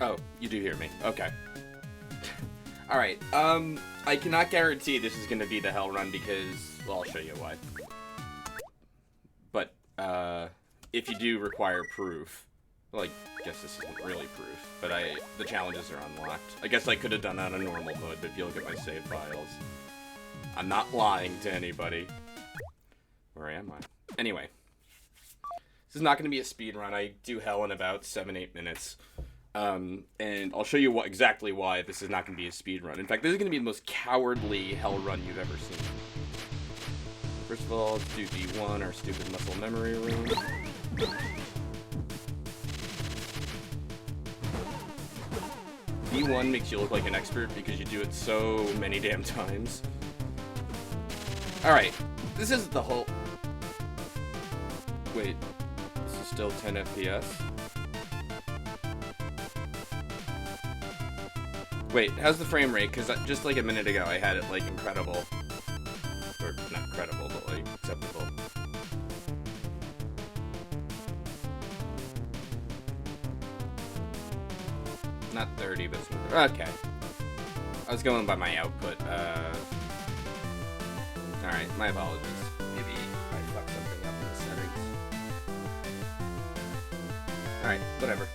Oh, you do hear me. Okay. Alright, I cannot guarantee this is gonna be the hell run because, well, I'll show you why. But, if you do require proof, well, I guess this isn't really proof, but the challenges are unlocked. I guess I could have done that on normal mode, but if you look at my save files, I'm not lying to anybody. Where am I? Anyway. This is not going to be a speed run. I do hell in about 7-8 minutes. And I'll show you exactly why this is not going to be a speed run. In fact, this is going to be the most cowardly hell run you've ever seen. First of all, let's do D1, our stupid muscle memory room. D1 makes you look like an expert because you do it so many damn times. Alright, this isn't the whole... Wait, this is still 10 FPS? Wait, how's the frame rate? Because just like a minute ago I had it like incredible. Or not incredible, but like acceptable. Not 30, but it's not... Okay. I was going by my output. Alright, my apologies. Maybe I fucked something up in the settings. Alright, whatever.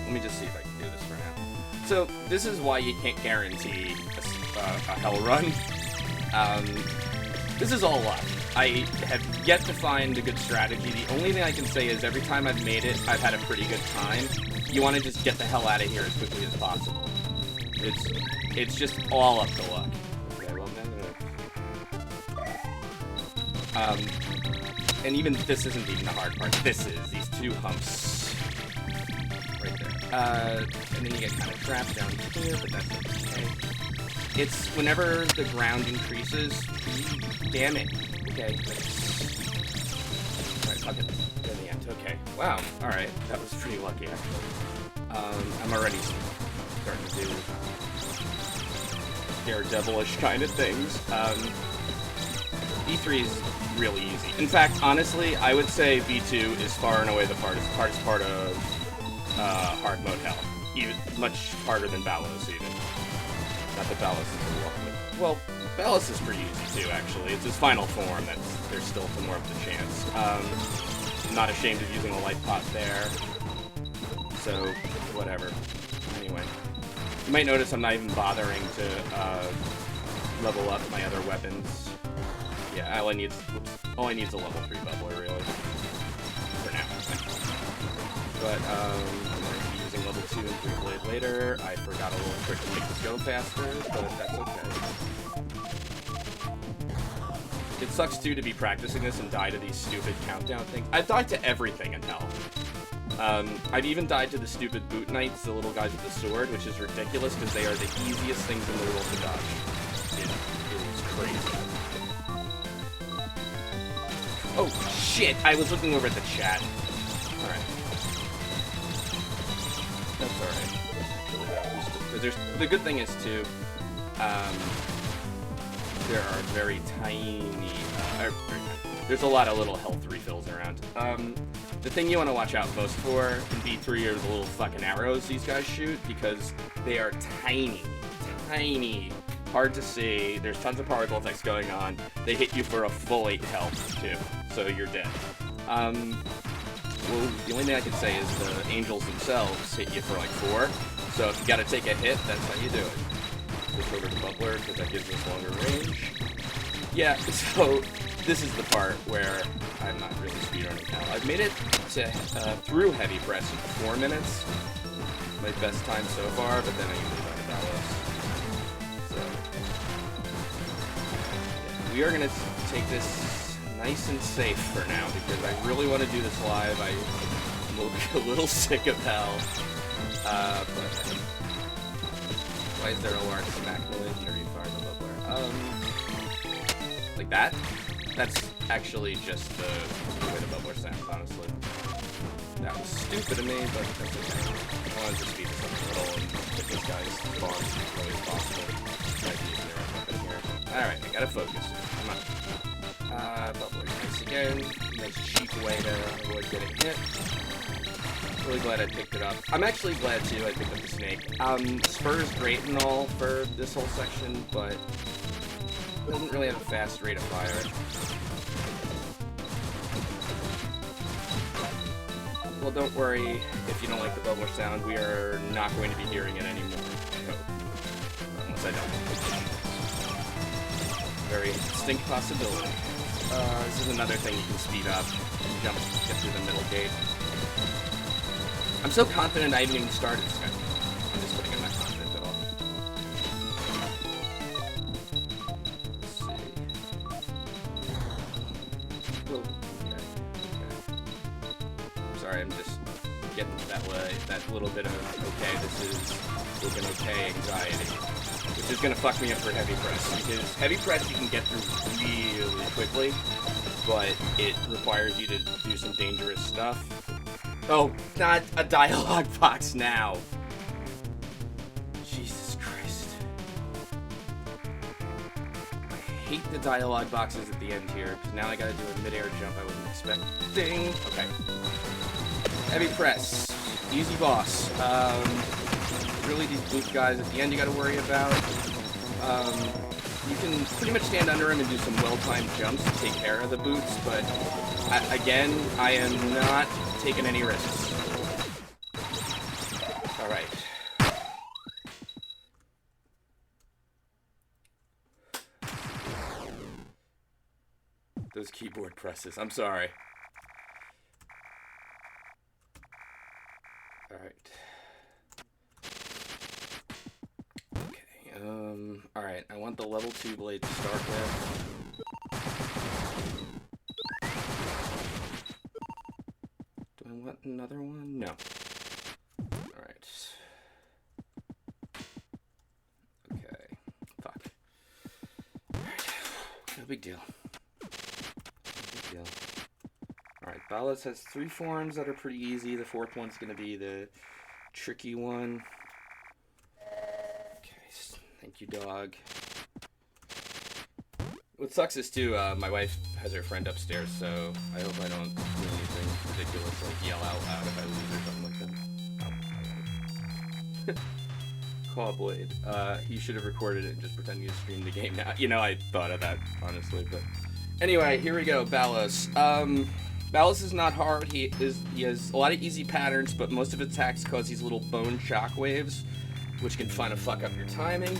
Let me just see if I can do this for now. So, this is why you can't guarantee a hell run. This is all luck. I have yet to find a good strategy. The only thing I can say is every time I've made it, I've had a pretty good time. You want to just get the hell out of here as quickly as possible. It's just all up to luck. Okay, well, and even this isn't even the hard part. This is these two humps right there. And then you get kind of trapped down here, but that's okay. It's whenever the ground increases. Damn it. Okay. Alright, fuck it. In the end. Okay. Wow. Alright. That was pretty lucky, actually. I'm already starting to do daredevilish kind of things. V3 is really easy. In fact, honestly, I would say V2 is far and away the hardest part of hard mode hell. Even much harder than Balos, even. Not that Balos is a lot. Well, Balos is pretty easy too, actually. It's his final form that's there's still more of the chance. I'm not ashamed of using a life pot there. So, whatever. Anyway. You might notice I'm not even bothering to level up my other weapons. Yeah, all I need is a level 3 bubbler, really. For now. But, I'm going to be using level 2 and 3 blade later. I forgot a little trick to make this go faster, but that's okay. It sucks, too, to be practicing this and die to these stupid countdown things. I've died to everything in hell. I've even died to the stupid boot knights, the little guys with the sword, which is ridiculous because they are the easiest things in the world to dodge. It is crazy. Oh, shit! I was looking over at the chat. Alright. That's alright. The good thing is, too, there are very tiny, there's a lot of little health refills around. The thing you want to watch out most for in V3 are the little fucking arrows these guys shoot, because they are tiny, hard to see. There's tons of particle effects going on. They hit you for a full 8 health, too, so you're dead. Well, the only thing I can say is the angels themselves hit you for like 4, so if you gotta take a hit, that's how you do it. Switch over to bubbler, because that gives us longer range. Yeah, so this is the part where I'm not really speedrunning now. I've made it to through heavy press in 4 minutes. My best time so far, but then I usually run about this. So yeah, we are gonna take this nice and safe for now because I really want to do this live. I'm a little sick of hell. But why is there a large smack noise? Sure, you fired the bubbler. Like that? That's actually just the way the bubbler sounds, honestly. That was stupid of me, but that's okay. I wanted to speed this up a little and get this guy's spawn as quickly as possible. Might be using the right weapon here. Alright, I gotta focus. Come on. Bubbler nice again. Nice cheap way to avoid getting hit. Really glad I picked it up. I'm actually glad too I picked up the snake. Spur's great and all for this whole section, but it doesn't really have a fast rate of fire. Well, don't worry if you don't like the bubbler sound. We are not going to be hearing it anymore. I hope. Unless I don't. Very distinct possibility. This is another thing you can speed up and jump, get through the middle gate. I'm so confident I haven't even started this guy. I'm just kidding, I'm not confident at all. Let's see. Oh, okay. Sorry, I'm just getting that little bit of, okay, this is looking okay anxiety. Which is gonna fuck me up for heavy press. Because heavy press you can get through really quickly, but it requires you to do some dangerous stuff. Oh, not a dialogue box now. Jesus Christ. I hate the dialogue boxes at the end here, because now I gotta do a mid-air jump I wasn't expecting. Okay. Heavy press. Easy boss. Really these boot guys at the end you gotta worry about. You can pretty much stand under him and do some well-timed jumps to take care of the boots, but again, I am not taking any risks. Alright. Those keyboard presses, I'm sorry. Alright. Alright, I want the level 2 blade to start with. Do I want another one? No. Alright. Okay. Fuck. Alright. No big deal. No big deal. Alright, Balas has 3 forms that are pretty easy. The 4th one's gonna be the tricky one. Thank you, dog. What sucks is, too, my wife has her friend upstairs, so I hope I don't do anything ridiculous, like yell out loud if I lose or something like that. Oh. Claw Blade. He should have recorded it and just pretending to stream the game now. You know, I thought of that, honestly, but... Anyway, here we go, Balas. Balas is not hard. He has a lot of easy patterns, but most of his attacks cause these little bone shockwaves, which can kind of fuck up your timing.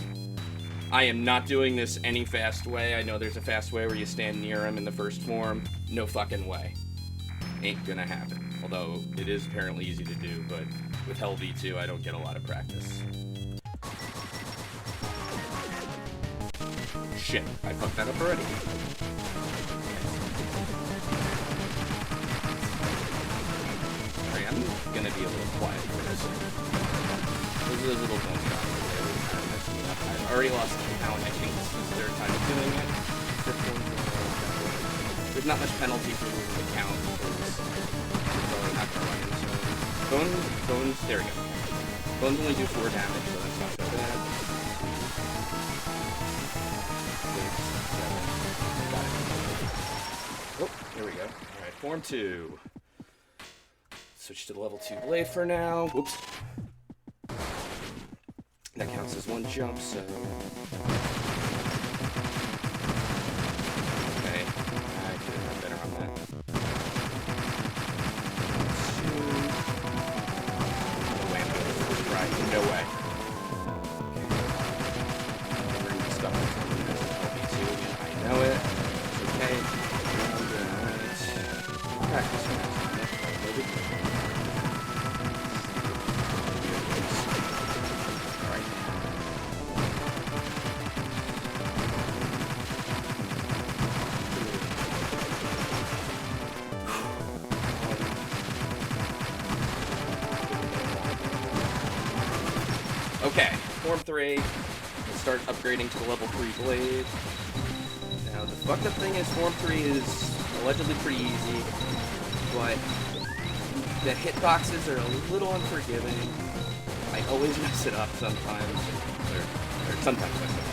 I am not doing this any fast way. I know there's a fast way where you stand near him in the first form. No fucking way. Ain't gonna happen. Although, it is apparently easy to do, but with Hell V2, I don't get a lot of practice. Shit, I fucked that up already. Sorry, I'm gonna be a little quiet for this. Those are the little bone shots that they were kind of messing me up. I've already lost count. I think this is the 3rd time doing it. There's not much penalty for losing the count because it's really not going to run into it. Bones, there we go. Bones only do 4 damage, so that's not so bad. 6, 7, got it. Oh, here we go. Alright, form 2. Switch to the level 2 blade for now. Whoops. That counts as 1 jump, so... Okay, I could have done better on that. 2... No way I'm doing this first try. No way. Okay. Bring the stuff that's on the LB2 again. I know it. It's okay. I'm doing alright. Practice match. Okay, Form 3, let's start upgrading to the level 3 blade. Now, the fucked up thing is Form 3 is allegedly pretty easy, but the hitboxes are a little unforgiving. I always mess it up sometimes, or sometimes mess it up.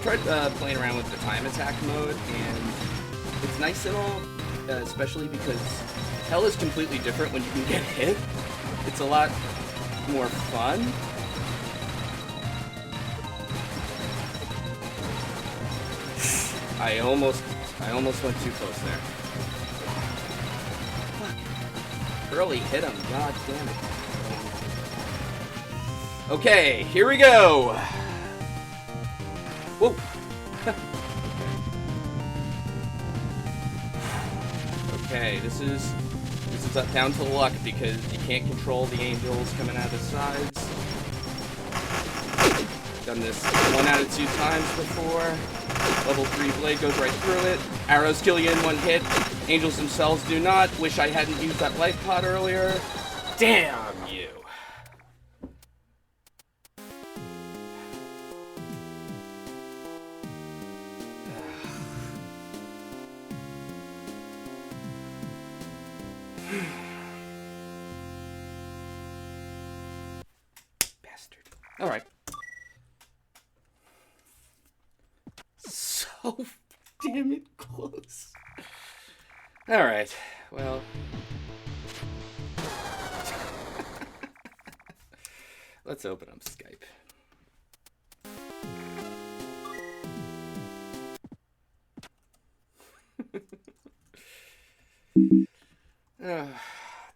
tried playing around with the time attack mode, and it's nice and all, especially because hell is completely different when you can get hit. It's a lot more fun. I almost went too close there. Fuck. Early hit him, god damn it. Okay, here we go. Whoa. Okay, this is up down to luck because you can't control the angels coming out of the sides. Done this 1 out of 2 times before. Level 3 blade goes right through it. Arrows kill you in 1 hit. Angels themselves do not. Wish I hadn't used that life pod earlier. Damn you. Bastard. Alright. So damn it close. Alright, well. Let's open up Skype. Oh,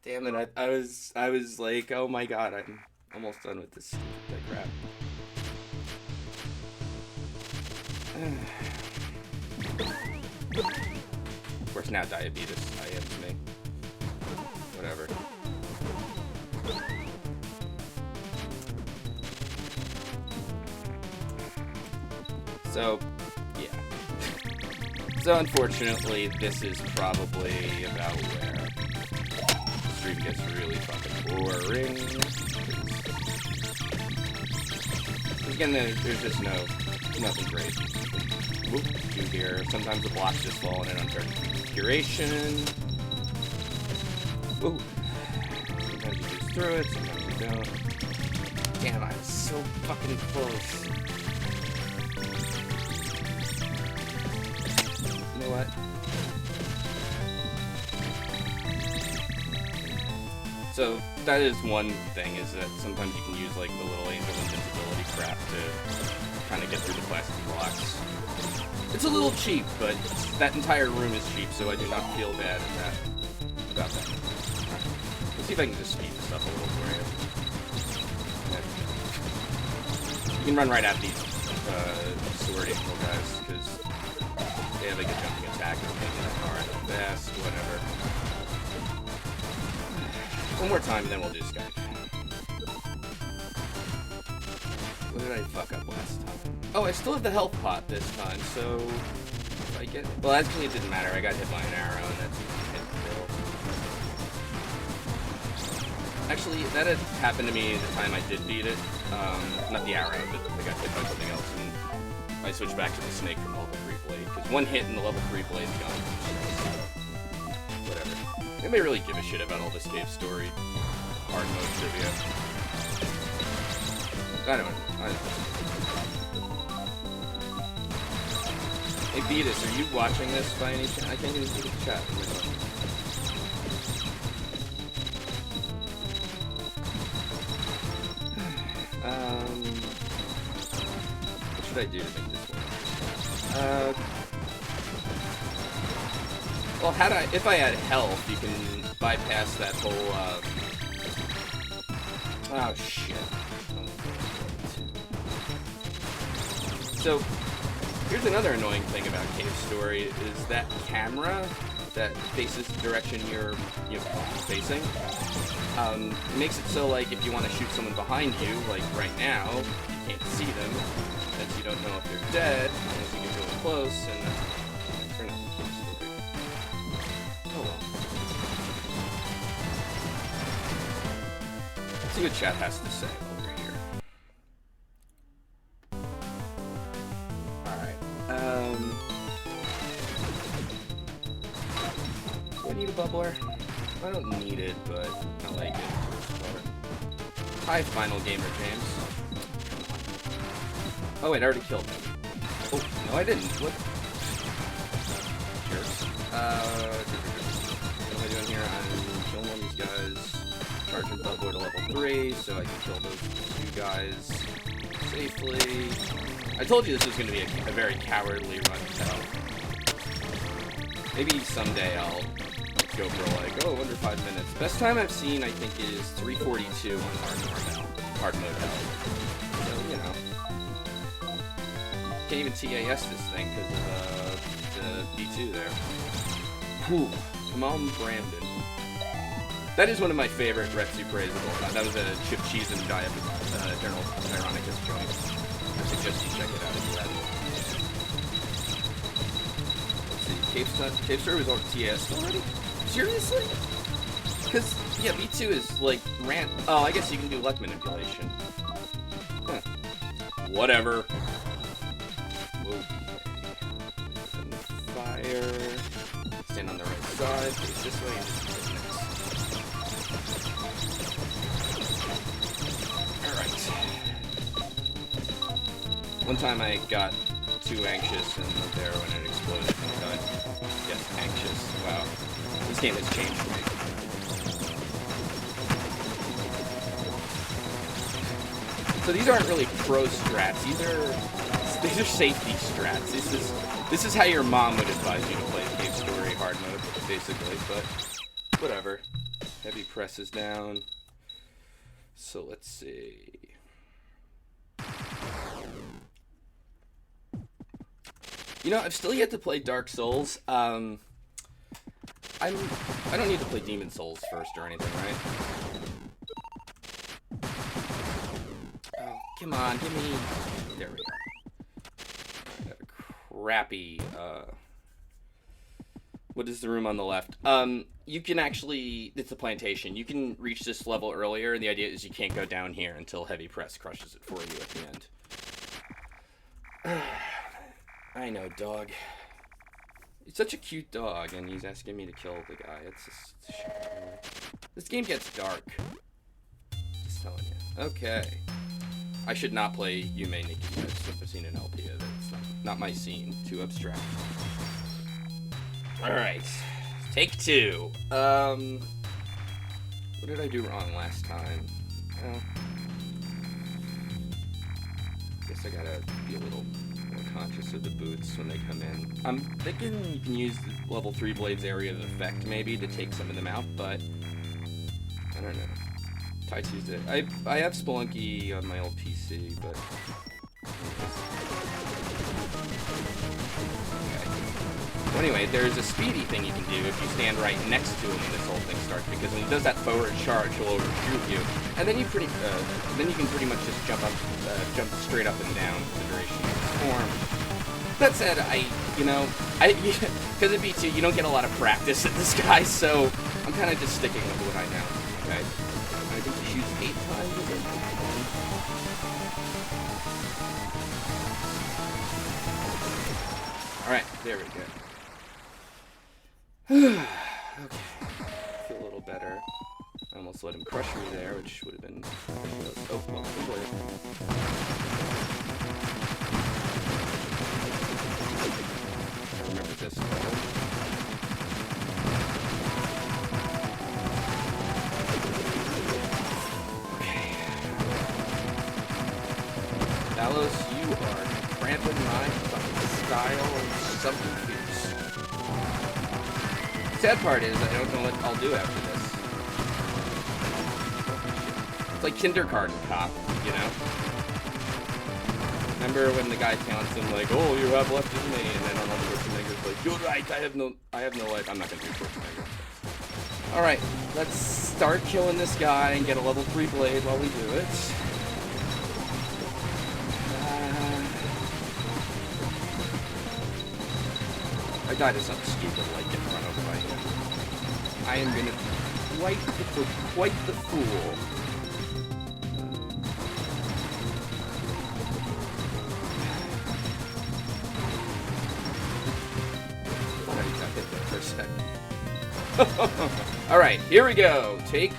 damn it, I was like, oh my god, I'm almost done with this crap. Of course, now diabetes. I am to me. Whatever. So, yeah. So, unfortunately, this is probably about where the stream gets really fucking boring. Again, there's just nothing great. Whoop, do here. Sometimes the blocks just fall in an uncertain configuration. Ooh. Sometimes you just through it, sometimes you don't. Damn, I was so fucking close. You know what? So, that is one thing, is that sometimes you can use, like, the little angel invincibility crap to kind of get through the plastic blocks. It's a little cheap, but that entire room is cheap, so I do not feel bad about that. Let's see if I can just speed this up a little for you. You can run right at these sword angel guys, because they have like a jumping attack and making it hard, fast, whatever. One more time, and then we'll do Skype. What did I fuck up last time? Oh, I still have the health pot this time, so if I get... Well, actually, it didn't matter. I got hit by an arrow, and that's hit kill. Actually, that had happened to me the time I did beat it. Not the arrow, but I got hit by something else, and I switched back to the snake from the level 3 blade, because 1 hit in the level 3 blade's gone. Whatever. Anybody really give a shit about all this cave story? Hard mode trivia. I don't know. Hey Beatus, are you watching this by any chance? I can't even see the chat. What should I do to make this work? Well, if I had health, you can bypass that whole, oh shit. So, here's another annoying thing about Cave Story, is that camera that faces the direction you're facing, makes it so, like, if you want to shoot someone behind you, like right now, you can't see them, since you don't know if they're dead, unless you get really close, and that's turn off the Cave Story. Oh well. Let's see what chat has to say over here. Do I need a bubbler? I don't need it, but I like it. Hi, Final Gamer James. Oh wait, I already killed him. Oh, no I didn't. What? Jerks. What am I doing here? I'm killing all these guys. Charging Bellboy to level 3, so I can kill those 2 guys safely. I told you this was going to be a very cowardly run, so maybe someday I'll go for like, oh, under 5 minutes. Best time I've seen, I think, is 3:42 on hard mode hell. So, you know. Can't even TAS this thing because of the B2 there. Whew. Come on, Brandon. That is one of my favorite Retsu praise of all time. That was a Chip Cheese and General Ironicus joint. I suggest you check it out if you haven't. Let's see, Cave Story was on TS already? Seriously? Because, yeah, B2 is like oh, I guess you can do luck manipulation. Huh. Whatever. Okay. Fire. Stand on the right side, face this way, and just do this next. Alright. One time I got too anxious and there when it exploded. Yes, anxious. Wow. This game has changed me. So these aren't really pro strats. These are safety strats. This is how your mom would advise you to play Cave Story hard mode, basically, but whatever. Heavy presses down. So let's see. You know, I've still yet to play Dark Souls. I don't need to play Demon Souls first or anything, right? Oh, come on, give me... There we go. Crappy, what is the room on the left? You can actually... It's a plantation. You can reach this level earlier, and the idea is you can't go down here until Heavy Press crushes it for you at the end. I know, dog. He's such a cute dog, and he's asking me to kill the guy. It's just... This game gets dark. Just telling you. Okay. I should not play Yume Nikki. I've seen an LP of it. It's not my scene. Too abstract. Alright. Take 2. What did I do wrong last time? Well, guess I gotta be a little more conscious of the boots when they come in. I'm thinking you can use the level 3 Blades area of effect maybe to take some of them out, but I don't know. Tai Tuesday. I have Spelunky on my old PC, but well, anyway, there's a speedy thing you can do if you stand right next to him when this whole thing starts, because when he does that forward charge, he'll overshoot you, and then you can pretty much just jump jump straight up and down the duration of his form. That said, because of B2, you don't get a lot of practice at this guy, so I'm kind of just sticking with what I know. Okay, I think he shoots 8 times. Is it? All right, there we go. Okay, feel a little better. I almost let him crush me there, which would have been... Oh, well, enjoy it. I remember this. Okay. Dallos, you are cramping my fucking style of something fierce. Sad part is, I don't know what I'll do after this. It's like Kindergarten Cop, you know? Remember when the guy counts him like, oh, you have left as many, and then Arnold Schwarzenegger's like, you're right, I have no life. I'm not gonna do Schwarzenegger. Alright, let's start killing this guy and get a level 3 blade while we do it. I died to something stupid like getting run over by him. I am gonna be quite the fool. I got hit there for a second. Alright, here we go. Take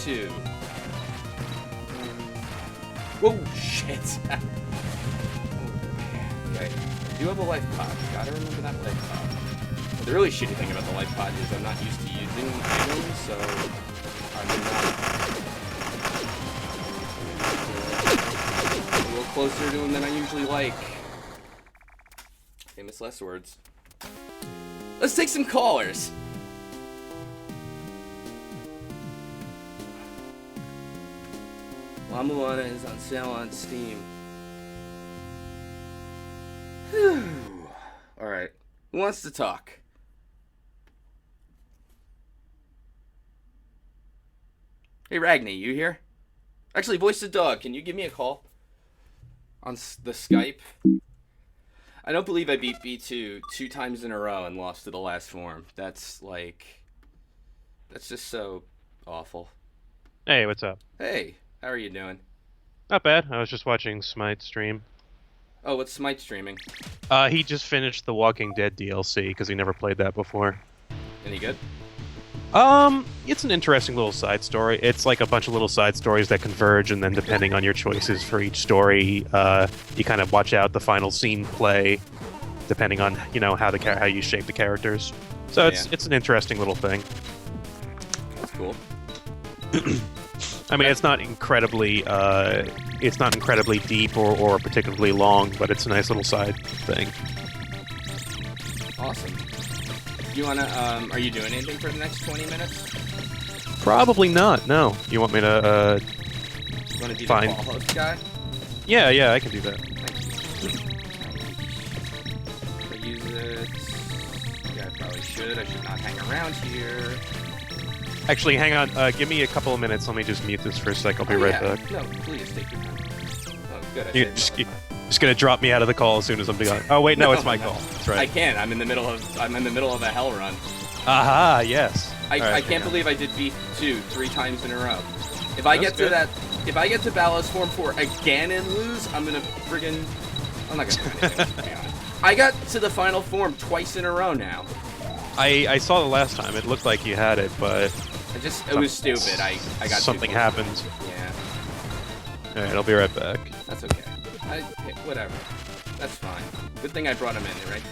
2. Whoa, shit. Okay. do have a life pod. Gotta remember that life pod. The really shitty thing about the life pod is I'm not used to using items, so I'm not a little closer to him than I usually like. Famous last words. Let's take some callers. La Moana is on sale on Steam. Whew. Alright. Who wants to talk? Hey, Ragni, you here? Actually, voice the dog. Can you give me a call? On the Skype? I don't believe I beat B2 2 times in a row and lost to the last form. That's just so awful. Hey, what's up? Hey, how are you doing? Not bad. I was just watching Smite stream. Oh, what's Smite streaming? He just finished the Walking Dead DLC because he never played that before. Any good? It's an interesting little side story. It's like a bunch of little side stories that converge, and then depending on your choices for each story, you kind of watch out the final scene play, depending on how you shape the characters. So it's an interesting little thing. That's cool. I mean, it's not incredibly deep or particularly long, but it's a nice little side thing. Awesome. You wanna? Are you doing anything for the next 20 minutes? Probably not. No. You want me to? You wanna be fine. the call host guy? Yeah, I can do that. I use it. Yeah, I probably should. I should not hang around here. Actually, hang on. Give me a couple of minutes. Let me just mute this for a sec. I'll be right back. No, please take your time. Oh, good. You're just gonna drop me out of the call as soon as I'm done. Oh wait, no, it's my call. That's right. I can't. I'm in the middle of a hell run. Aha, yes. I can't believe I did B2 3 times in a row. If I get to Ballast Form 4 again and lose, I'm not gonna do anything, to be honest. I got to the final form twice in a row now. I saw the last time. It looked like you had it, but it was stupid. I got something happened. Yeah. All right, I'll be right back. That's okay. Whatever. That's fine. Good thing I brought him in, right?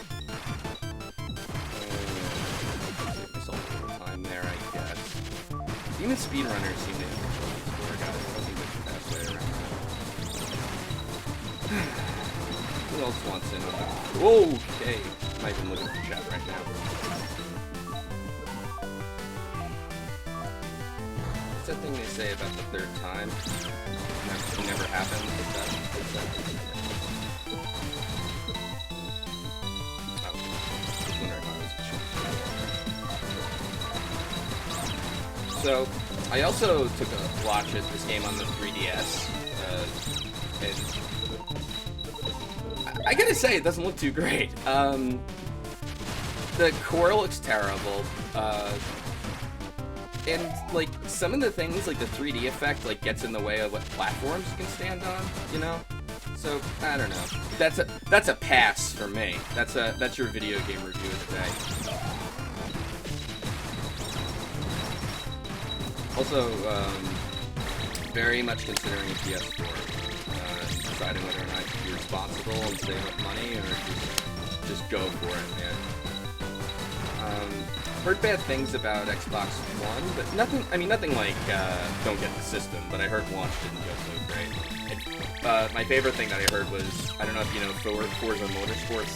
Save myself a little time there, I guess. Even speedrunners seem to control these four guys. I think that's the best way around. Who else wants in on that? Okay. I'm not even looking at the chat right now. What's that thing they say about the third time? It never happened. So, I also took a watch at this game on the 3DS, and I gotta say, it doesn't look too great. The core looks terrible, and, like, some of the things, like the 3D effect, like, gets in the way of what platforms you can stand on, you know? So, I don't know. That's a pass for me. That's your video game review of the day. Also, very much considering a PS4. Deciding whether or not to be responsible and save up money, or just go for it, man. Heard bad things about Xbox One, but nothing like, don't get the system, but I heard launch didn't go so great. And, my favorite thing that I heard was, I don't know if you know Forza Motorsports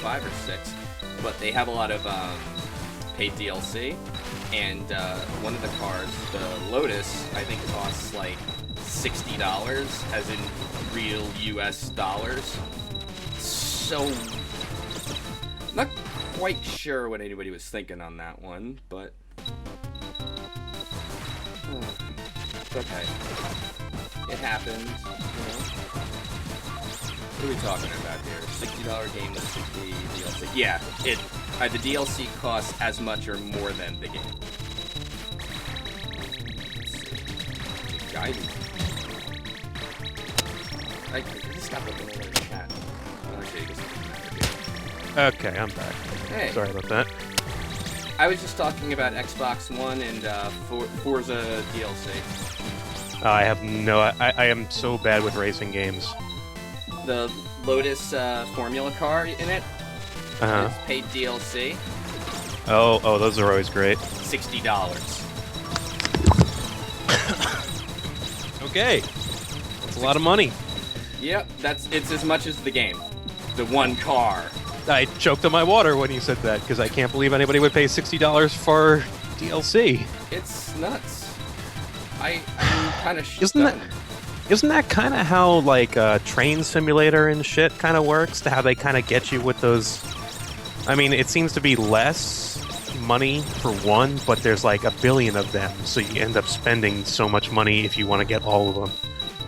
5 or 6, but they have a lot of, paid DLC, and, one of the cars, the Lotus, I think costs, like, $60, as in real US dollars. So, not quite sure what anybody was thinking on that one, but okay. It happened, you know. What are we talking about here? $60 game with 60 DLC. Yeah, the DLC costs as much or more than the game. Let's see. Guidance. I just stop looking at the chat. Okay, I'm back. Hey. Sorry about that. I was just talking about Xbox One and Forza DLC. I have no... I am so bad with racing games. The Lotus formula car in it. Uh-huh. It's paid DLC. Oh, those are always great. $60. Okay. That's a lot of money. Yep, it's as much as the game. The one car. I choked on my water when you said that, because I can't believe anybody would pay $60 for DLC. It's nuts. I'm kind of Isn't that kind of how, like, Train Simulator and shit kind of works? How they kind of get you with those... I mean, it seems to be less money for one, but there's like a billion of them, so you end up spending so much money if you want to get all of them.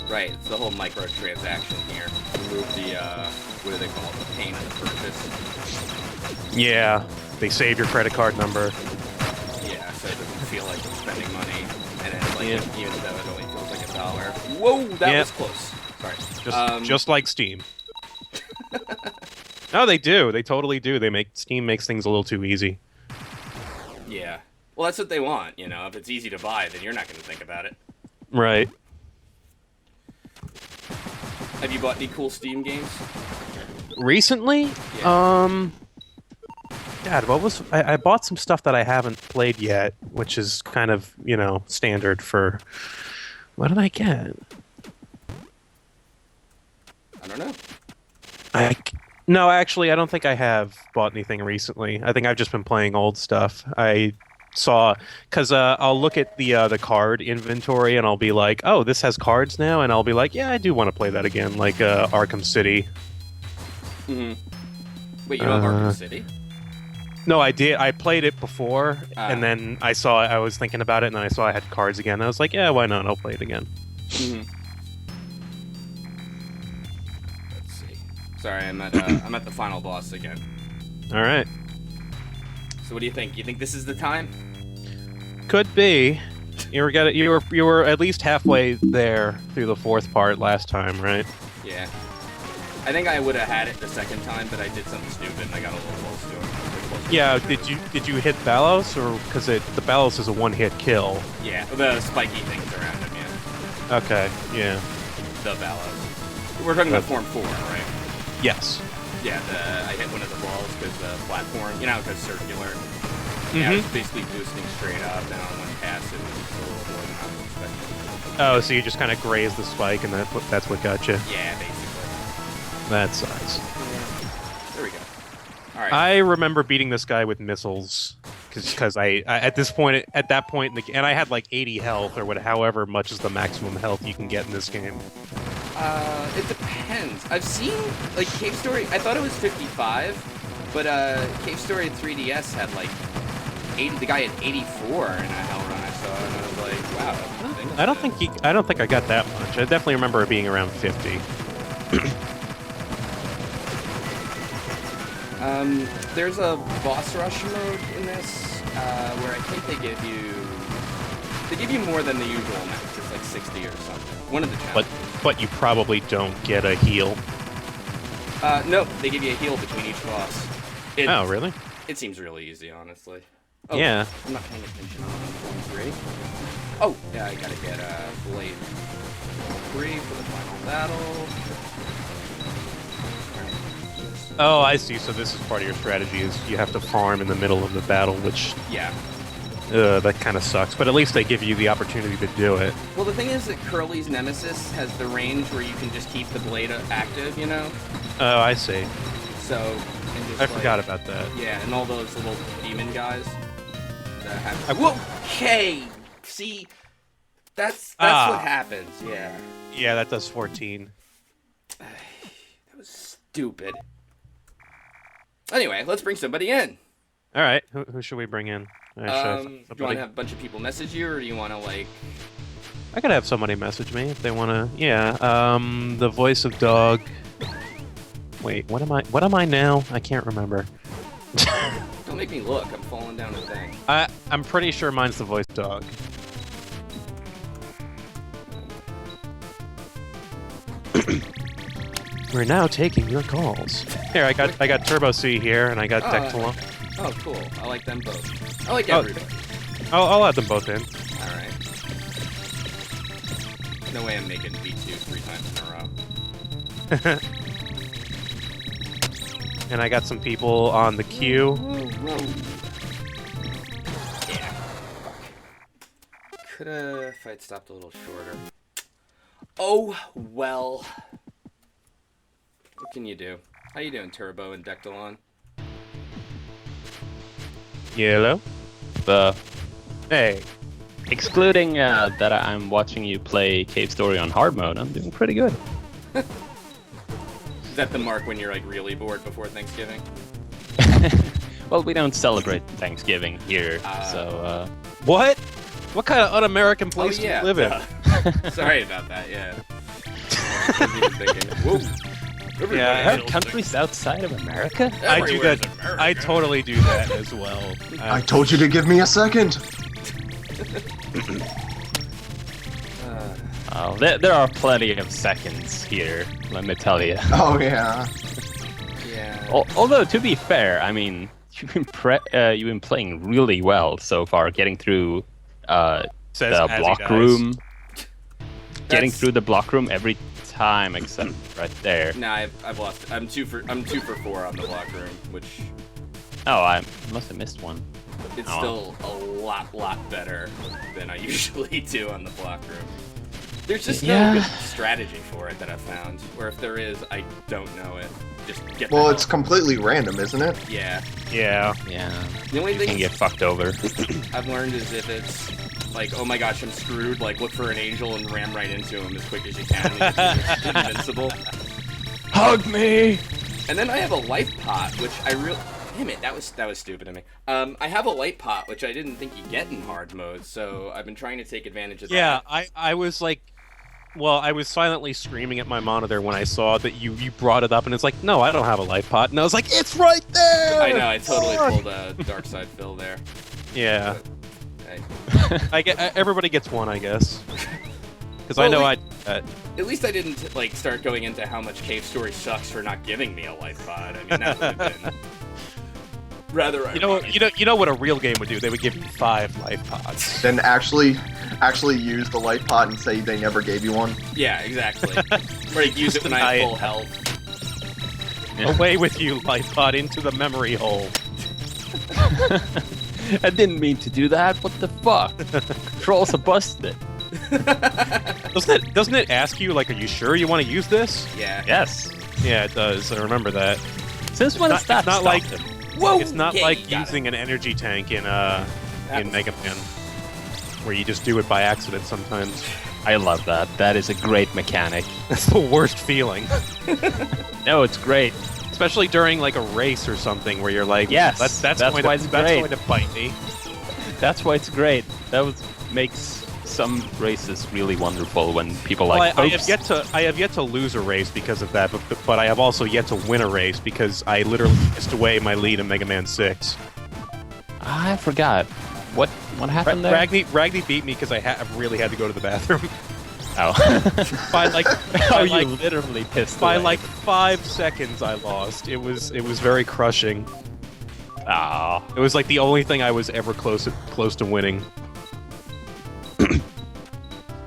Right, it's the whole microtransaction here. Remove the, what do they call it, the pain of the purchase. Yeah, they save your credit card number. Yeah, so it doesn't feel like you're spending money, and then, like, even though it only feels like $1. Whoa, that was close. Sorry. Just like Steam. No, they do. They totally do. Steam makes things a little too easy. Yeah. Well, that's what they want, you know. If it's easy to buy, then you're not going to think about it. Right. Have you bought any cool Steam games? Recently? Yeah. God, what was... I bought some stuff that I haven't played yet, which is kind of, you know, standard for... What did I get? I don't know. No, actually, I don't think I have bought anything recently. I think I've just been playing old stuff. I saw... Because I'll look at the card inventory, and I'll be like, oh, this has cards now? And I'll be like, yeah, I do want to play that again, like Arkham City. Mm-hmm. Wait, you don't have Arkham City? No, I did. I played it before, and then I was thinking about it, and then I saw I had cards again. And I was like, yeah, why not? I'll play it again. Mm-hmm. Let's see. Sorry, I'm at the final boss again. All right. So what do you think? You think this is the time? Could be. You were at least halfway there through the fourth part last time, right? Yeah. I think I would have had it the second time, but I did something stupid and I got a little close to it. Yeah, did you hit Balos, or because the Balos is a one-hit kill? Yeah, the spiky things around him. Yeah. Okay, yeah. The Balos. We're talking about Form 4, right? Yes. Yeah, I hit one of the balls because the platform, you know, because circular. Mm-hmm. Yeah, I was basically boosting straight up, and on one pass it was just a little more than I was expecting. Oh, so you just kind of grazed the spike, and that's what got you? Yeah, basically. That sucks. There we go. All right. I remember beating this guy with missiles because I at that point in the game, and I had like 80 health or however much is the maximum health you can get in this game. It depends. I've seen like Cave Story. I thought it was 55, but Cave Story 3DS had like 80. The guy had 84 in a hell run I saw, and I was like, wow. I don't think I got that much. I definitely remember it being around 50. There's a boss rush mode in this, where I think they give you more than the usual amount. It's like 60 or something. One of the challenges. But you probably don't get a heal. No, they give you a heal between each boss. Oh, really? It seems really easy, honestly. Oh, yeah. I'm not paying attention on Form 3. Oh, yeah, I gotta get Blade 3 for the final battle. Oh, I see. So this is part of your strategy, is you have to farm in the middle of the battle, which... Yeah. That kind of sucks, but at least they give you the opportunity to do it. Well, the thing is that Curly's Nemesis has the range where you can just keep the blade active, you know? Oh, I see. So... I forgot about that. Yeah, and all those little demon guys that have... Whoa! Okay! See? That's what happens, yeah. Yeah, that does 14. That was stupid. Anyway, let's bring somebody in. All right, who should we bring in? Do you want to have a bunch of people message you, or do you want to, like... I could have somebody message me if they want to... Yeah, the voice of dog... Wait, what am I now? I can't remember. Don't make me look, I'm falling down a thing. I'm pretty sure mine's the voice dog. We're now taking your calls. Here, I got Turbo C here, and I got Dectalon. Oh, cool. I like them both. I like everybody. I'll add them both in. Alright. No way I'm making B2 3 times in a row. and I got some people on the queue. Yeah. Coulda, if I'd stopped a little shorter. Oh, well. What can you do? How you doing, Turbo and Dectalon? Yellow. Hey. Excluding that I'm watching you play Cave Story on hard mode, I'm doing pretty good. Is that the mark when you're like really bored before Thanksgiving? Well, we don't celebrate Thanksgiving here, so What? What kind of un-American place do you live in? Sorry about that, yeah. I wasn't even thinking. Whoa. Yeah, there are countries outside of America? I do that. America. I totally do that as well. I told you to give me a second. Oh, there are plenty of seconds here, let me tell you. Oh yeah. Yeah. Although, to be fair, I mean, you've been playing really well so far, getting through Says the as he block dies. room. Getting That's- through the block room every time except right there. Nah, I've lost. I'm 2 for 4 on the block room, which Oh, I must have missed one. it's Oh. still a lot better than I usually do on the block room. There's just Yeah. no good strategy for it that I've found. Or if there is, I don't know it. Just get. Well, the it's hell- completely random, isn't it? yeah. Yeah. Yeah, The only you thing can get fucked over. I've learned is if it's like, oh my gosh, I'm screwed. Like, look for an angel and ram right into him as quick as you can. And it's invincible. Hug me! And then I have a life pot, which I really. Damn it, that was stupid of me. I have a light pot, which I didn't think you get in hard mode, so I've been trying to take advantage of Yeah, that. I was like, well, I was silently screaming at my monitor when I saw that you brought it up, and it's like, no, I don't have a life pot, and I was like, it's right there. I know, I totally pulled a dark side fill there. Yeah, Hey. everybody gets one, I guess, because I Well, know like- I. At least I didn't like start going into how much Cave Story sucks for not giving me a life pod. I mean, that would have been rather ironic. You know what a real game would do? They would give you 5 life pods. Then actually use the life pot and say they never gave you one. Yeah, exactly. Or like, use it when I have full health. Away with you, life pod, into the memory hole. I didn't mean to do that. What the fuck? Controls are busted. Doesn't it ask you like, are you sure you want to use this? Yeah. Yes. Yeah, it does. I remember that. Since when It's is that not like- stopped? Whoa! It's not yeah, like you got using an energy tank in was- Mega Man, where you just do it by accident sometimes. I love that. That is a great mechanic. That's the worst feeling, No, it's great. especially during like a race or something where you're like, Yes, that's that's going why to, it's that's great. going to bite me. That's why it's great. Makes some races really wonderful when people Well, like. I "Oops." have yet to lose a race because of that, but I have also yet to win a race because I literally pissed away my lead in Mega Man 6. I forgot. What happened there? Ragni beat me because I really had to go to the bathroom. Oh. by like, Oh, by you like, literally pissed by away. like 5 seconds I lost. It was very crushing. Ah. It was like the only thing I was ever close to winning.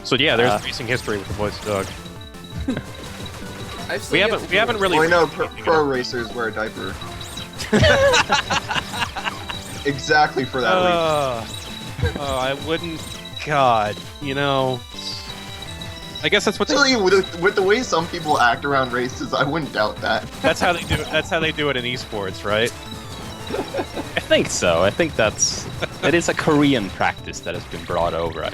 So yeah, there's racing history with the voice of Doug. I've We seen haven't really. Well, I know anything pro racers wear a diaper. Exactly for that reason. I wouldn't. God, you know. I guess that's what they, Really, with the way some people act around races, I wouldn't doubt that. that's how they do it. That's how they do it in esports, right? I think so. I think it is a Korean practice that has been brought over.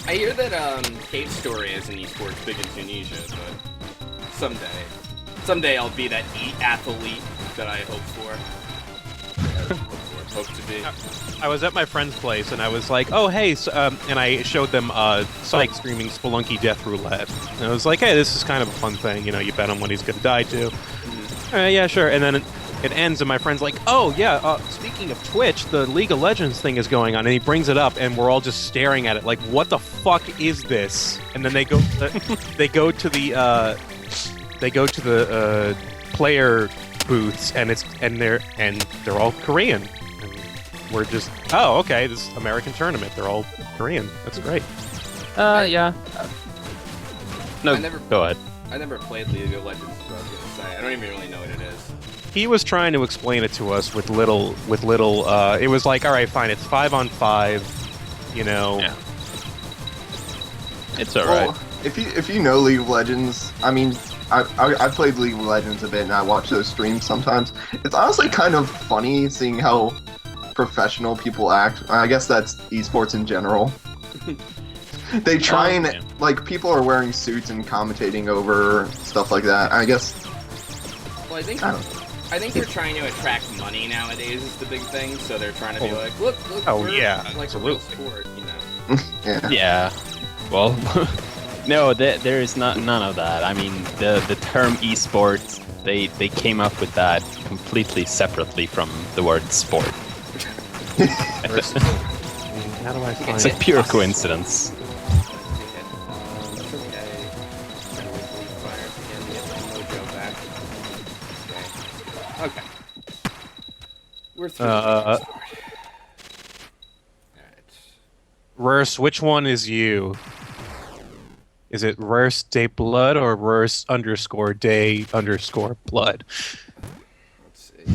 I hear that Cave Story is an esports big in Tunisia, but someday I'll be that athlete that I hope for. Hope to be. I was at my friend's place and I was like, "Oh, hey," and I showed them Psych streaming Spelunky Death Roulette. And I was like, "Hey, this is kind of a fun thing. You know, you bet on what he's gonna die to." Yeah, sure. And then it ends, and my friend's like, "Oh yeah, speaking of Twitch, the League of Legends thing is going on," and he brings it up, and we're all just staring at it like, "What the fuck is this?" And then they go to the player booths, and they're all Korean. And we're just, oh, okay, this American tournament. They're all Korean. That's great. Yeah. No, I never- go ahead. I never played League of Legends, is what I was gonna say. I don't even really know what it is. He was trying to explain it to us with little. It was like, all right, fine, it's 5-on-5. You know. Yeah. It's alright. Well, if you know League of Legends, I mean, I played League of Legends a bit and I watch those streams sometimes. It's honestly kind of funny seeing how professional people act. I guess that's esports in general. They try and yeah. like people are wearing suits and commentating over stuff like that. I guess. Well, I think they're trying to attract money nowadays is the big thing. So they're trying to be like, look, Oh, we're yeah, like a real absolutely. sport, you know. Yeah. Yeah. Well, no, there is none of that. I mean, the term esports, they came up with that completely separately from the word sport. How do I find It's a pure coincidence. That's okay. I'm gonna leave fire and get my mojo back. Okay. We're through the sport. Alright. Rurs, which one is you? Is it Rurs de Blood or Rurs _day _blood? Let's see.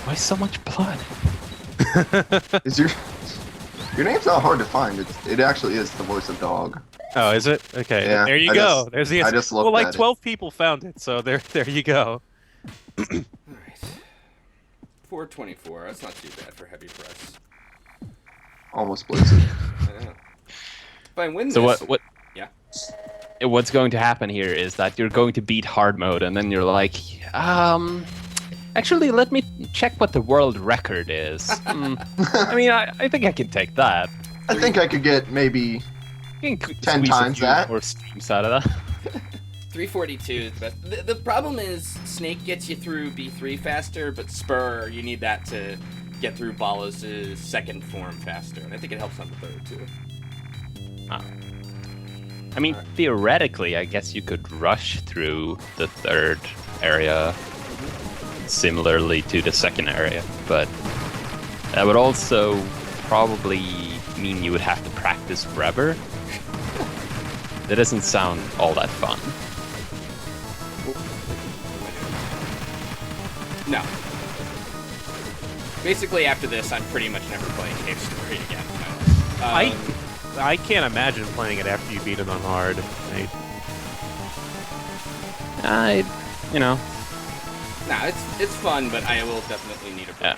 Why so much blood? Is your name's not hard to find. It actually is the voice of dog. Oh, is it? Okay, Yeah, there you I go. just- There's the I answer. just looked well, like at it. 12 people found it, so there you go. Alright. 424. That's not too bad for heavy press. Almost Blizzard. I know. If I win So this... what? Yeah. What's going to happen here is that you're going to beat hard mode, and then you're like, actually, let me check what the world record is. I mean, I think I can take that. I think I could get maybe You can 10 squeeze times a few that. more streams out of that. 342 is the best. The problem is Snake gets you through B3 faster, but Spur, you need that to get through Balos' second form faster. And I think it helps on the third, too. I mean, theoretically, I guess you could rush through the third area similarly to the second area, but that would also probably mean you would have to practice forever. That doesn't sound all that fun. No. Basically, after this, I'm pretty much never playing Cave Story again. I can't imagine playing it after you beat it on hard. You know, Nah, it's fun, but I will definitely need a break. yeah.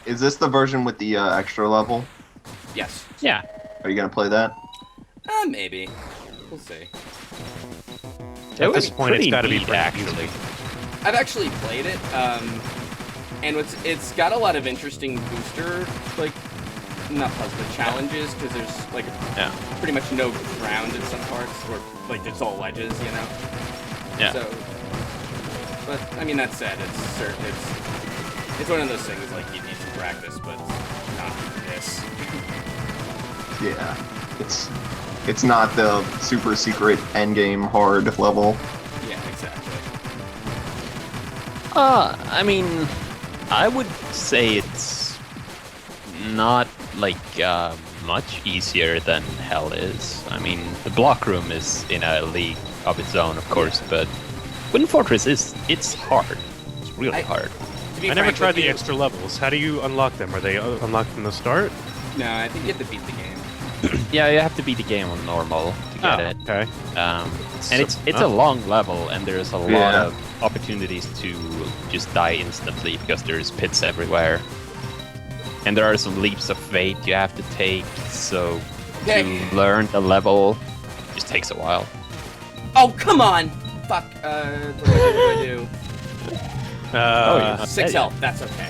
Is this the version with the extra level? Yes. Yeah. Are you gonna play that? Maybe. We'll see. It was this point, it's pretty gotta be neat, pretty actually. I've actually played it, and it's got a lot of interesting booster, like, not puzzle, but challenges, because there's, like, Yeah. pretty much no ground in some parts, or, like, it's all ledges, you know? Yeah. So, but, I mean, that said, it's one of those things, like, you need to practice, but not this. Yeah. It's not the super secret endgame hard level. Yeah, exactly. I mean, I would say it's not like much easier than Hell is. I mean, the block room is in a league of its own, of course, but Wind Fortress it's hard. It's really hard. To be I never frank tried with the you- extra levels. How do you unlock them? Are they unlocked from the start? No, I think you have to beat the game. Yeah, you have to beat the game on normal to get it. Okay. And it's a long level, and there's a lot Yeah. of opportunities to just die instantly because there's pits everywhere. And there are some leaps of faith you have to take, so Okay. to learn the level just takes a while. Oh, come on! Fuck, what do I do? yeah. 6 health, that's okay.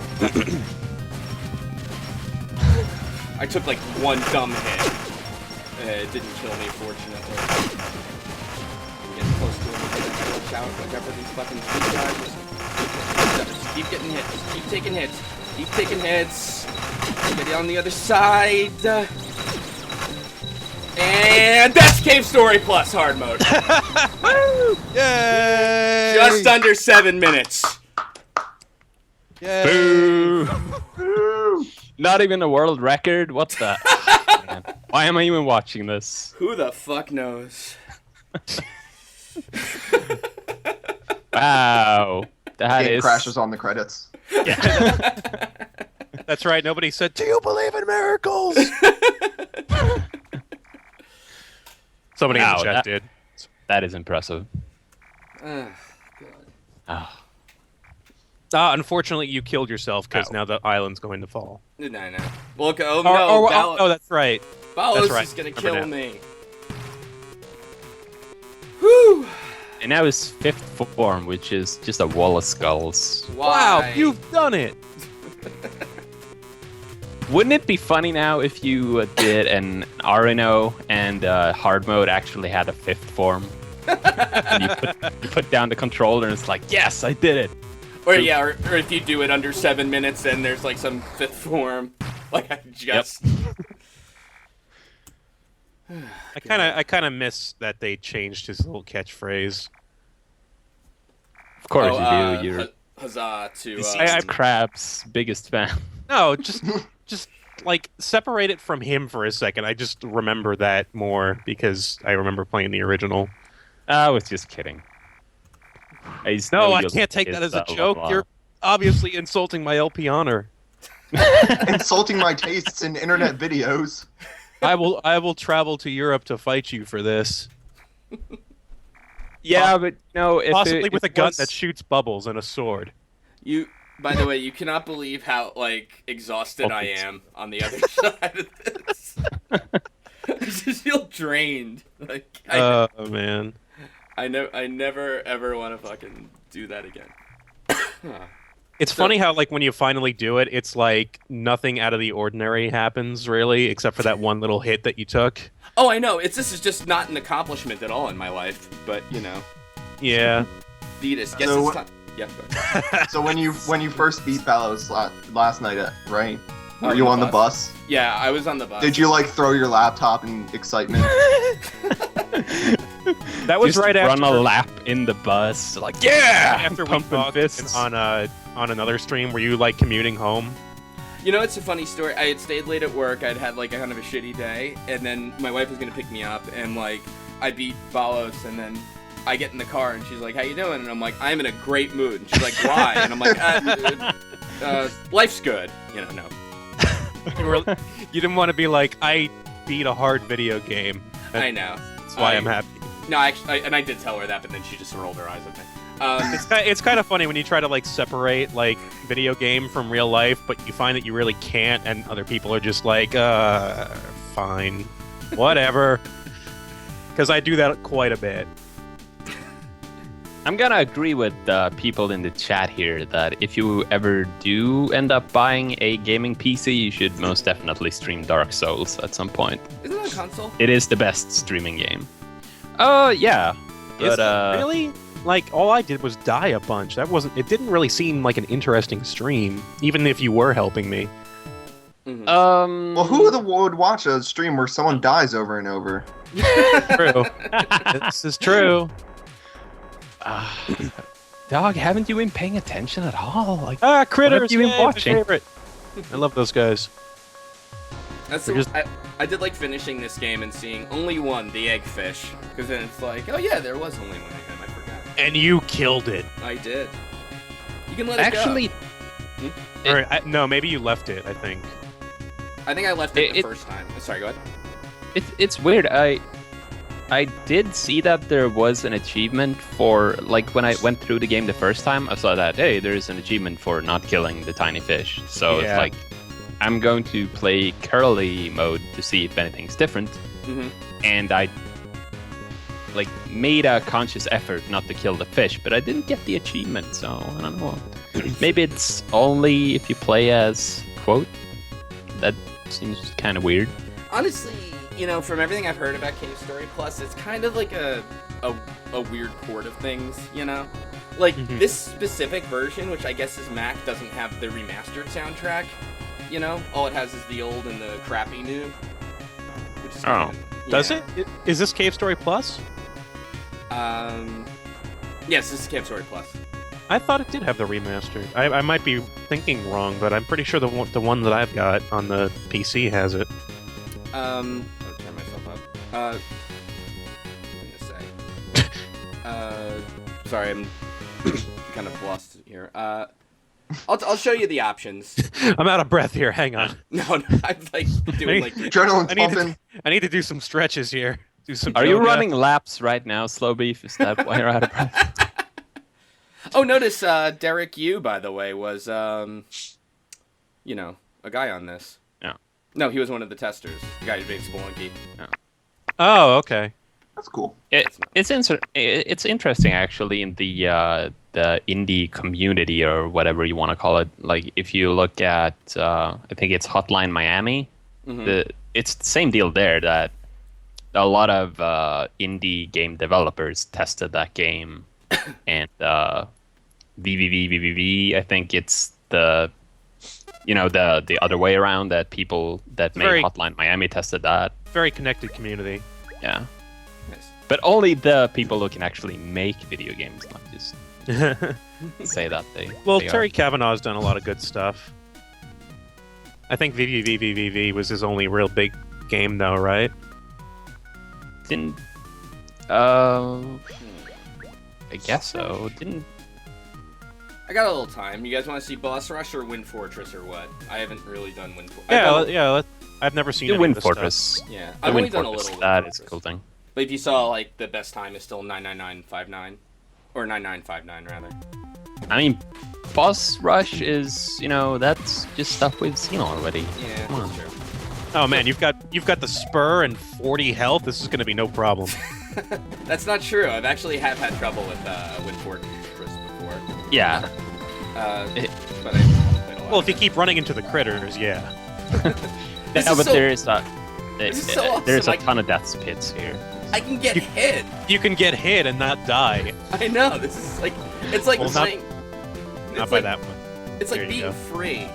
I took like one dumb hit. It didn't kill me, fortunately. I'm getting close to him because I gotta watch out whenever these fucking big guys just keep getting hit, just keep taking hits. Keep taking hits. Get on the other side. And that's Cave Story plus hard mode. Yay! Just under 7 minutes. Yay! Not even a world record? What the? Man. Why am I even watching this? Who the fuck knows? Wow. That Game is crashes on the credits. That's right. Nobody said, "Do you believe in miracles?" Somebody in the Wow, chat did. that is impressive. God. Oh. Unfortunately, you killed yourself because Ow. now the island's going to fall. No. Look, oh no, Oh, that's right. Balos that's right. is gonna Remember kill now. me. Whew. And now his fifth form, which is just a wall of skulls. Wow, Why? you've done it. Wouldn't it be funny now if you did an RNO and hard mode actually had a fifth form? And you put down the controller and it's like, yes, I did it. Or if you do it under 7 minutes, then there's like some fifth form. Like I just. I kind of miss that they changed his little catchphrase. Of course you do. You're Huzzah to. Crab's biggest fan. No, just like separate it from him for a second. I just remember that more because I remember playing the original. I was just kidding. No, I can't take that as a joke. You're obviously insulting my LP honor. Insulting my tastes in internet videos. I will travel to Europe to fight you for this. Yeah, but no, if Possibly with a gun was- that shoots bubbles and a sword. By the way, you cannot believe how like exhausted I am on the other side of this. I just feel drained. Like Oh man. I never ever want to fucking do that again. It's funny how, like, when you finally do it, it's like nothing out of the ordinary happens, really, except for that one little hit that you took. Oh, I know. This is just not an accomplishment at all in my life, but you know. Yeah. Vetus, guess So it's time. Yeah. Go ahead. So when you first beat Balos last night, right? Oh, Were you on the bus? Yeah, I was on the bus. Did you like throw your laptop in excitement? That was just right run after a lap in the bus, like yeah, after we pumping talked fists. on another stream. Were you like commuting home? You know, it's a funny story. I had stayed late at work. I'd had like a kind of a shitty day, and then my wife was gonna pick me up, and like I beat Balos, and then I get in the car, and she's like, "How you doing?" And I'm like, "I'm in a great mood." And she's like, "Why?" And I'm like, "Life's good." You know, no. You didn't want to be like, I beat a hard video game. I know. That's why I'm happy. No, actually, and I did tell her that, but then she just rolled her eyes at me. It's kind of funny when you try to like separate like video game from real life, but you find that you really can't, and other people are just like, fine, whatever. Because I do that quite a bit. I'm gonna agree with people in the chat here that if you ever do end up buying a gaming PC, you should most definitely stream Dark Souls at some point. Isn't that a console? It is the best streaming game. Oh yeah, Is but it really? Like, all I did was die a bunch. It didn't really seem like an interesting stream, even if you were helping me. Mm-hmm. Well, who would watch a stream where someone dies over and over? True. This is true. Dog, haven't you been paying attention at all? Like, Critters, what have you been yay, my watching? favorite. I love those guys. That's We're just- I did like finishing this game and seeing only one, the eggfish, because then it's like, oh yeah, there was only one of him. I forgot. And you killed it. I did. You can let it actually, go. Or, no, maybe you left it, I think. I think I left it the it- first time. Sorry, go ahead. it's weird. I did see that there was an achievement for, like, when I went through the game the first time, I saw that, hey, there's an achievement for not killing the tiny fish. So Yeah. it's like, I'm going to play curly mode to see if anything's different. Mm-hmm. And I, like, made a conscious effort not to kill the fish, but I didn't get the achievement, so I don't know. Maybe it's only if you play as Quote. That seems kind of weird. Honestly, you know, from everything I've heard about Cave Story Plus, it's kind of like a weird port of things, you know? Like, this specific version, which I guess is Mac, doesn't have the remastered soundtrack, you know? All it has is the old and the crappy new. Which is kind of, Does yeah. it? Is this Cave Story Plus? Yes, this is Cave Story Plus. I thought it did have the remastered. I might be thinking wrong, but I'm pretty sure the one that I've got on the PC has it. I'll turn myself up. What was I gonna say? Sorry, I'm kind of lost here. I'll show you the options. I'm out of breath here. Hang on. No, I'm like doing like. Adrenaline pumping. I need to do some stretches here. Do some. Are you yoga. running laps right now, Slowbeef? Is that why you're out of breath? Oh, notice Derek Yu, by the way, was a guy on this. Yeah. No, he was one of the testers. The guy who made Spelunky. Oh, okay. That's cool. It's interesting actually in the indie community or whatever you want to call it. Like if you look at I think it's Hotline Miami, it's the same deal there that a lot of indie game developers tested that game, and VVV. I think it's the other way around that people that made Hotline Miami tested that. Very connected community. Yeah. Nice. But only the people who can actually make video games, not just say that they. Well, they Terry Kavanaugh's done a lot of good stuff. I think VVVVV was his only real big game, though, right? Didn't. I guess so. Didn't. I got a little time. You guys want to see Boss Rush or Wind Fortress or what? I haven't really done Wind Fortress. I've never seen The any Wind of this Fortress. stuff. Yeah, The I've only Wind done a Fortress. little. That Wind is a Fortress. cool thing. But if you saw, like, the best time is still 99959, or 9959 rather. I mean, Boss Rush is that's just stuff we've seen already. Yeah, Come on. that's true. Oh man, you've got the spur and 40 health. This is going to be no problem. That's not true. I've actually had trouble with Wind Fortress before. Yeah. But I played a lot. Well, if you keep running into the critters, yeah. This Yeah, is but so- there's is so awesome. there's a ton of death pits here. I can get hit. You can get hit and not die. I know. This is like it's like Well, not- playing. Not It's by like, that one. It's There like you being go. free.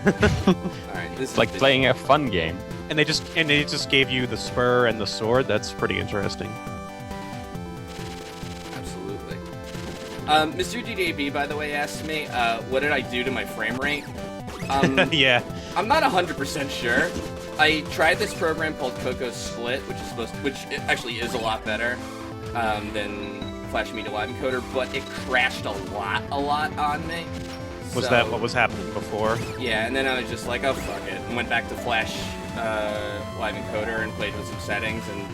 Alright, this It's is like the- playing a fun game. And they just gave you the spur and the sword. That's pretty interesting. Absolutely. Mr. DDAB, by the way, asked me, what did I do to my frame rate? Yeah. I'm not 100% sure. I tried this program called Coco Split, which it actually is a lot better than Flash Media Live Encoder, but it crashed a lot on me. Was So- that what was happening before? Yeah, and then I was just like, oh fuck it, and went back to Flash Live Encoder and played with some settings, and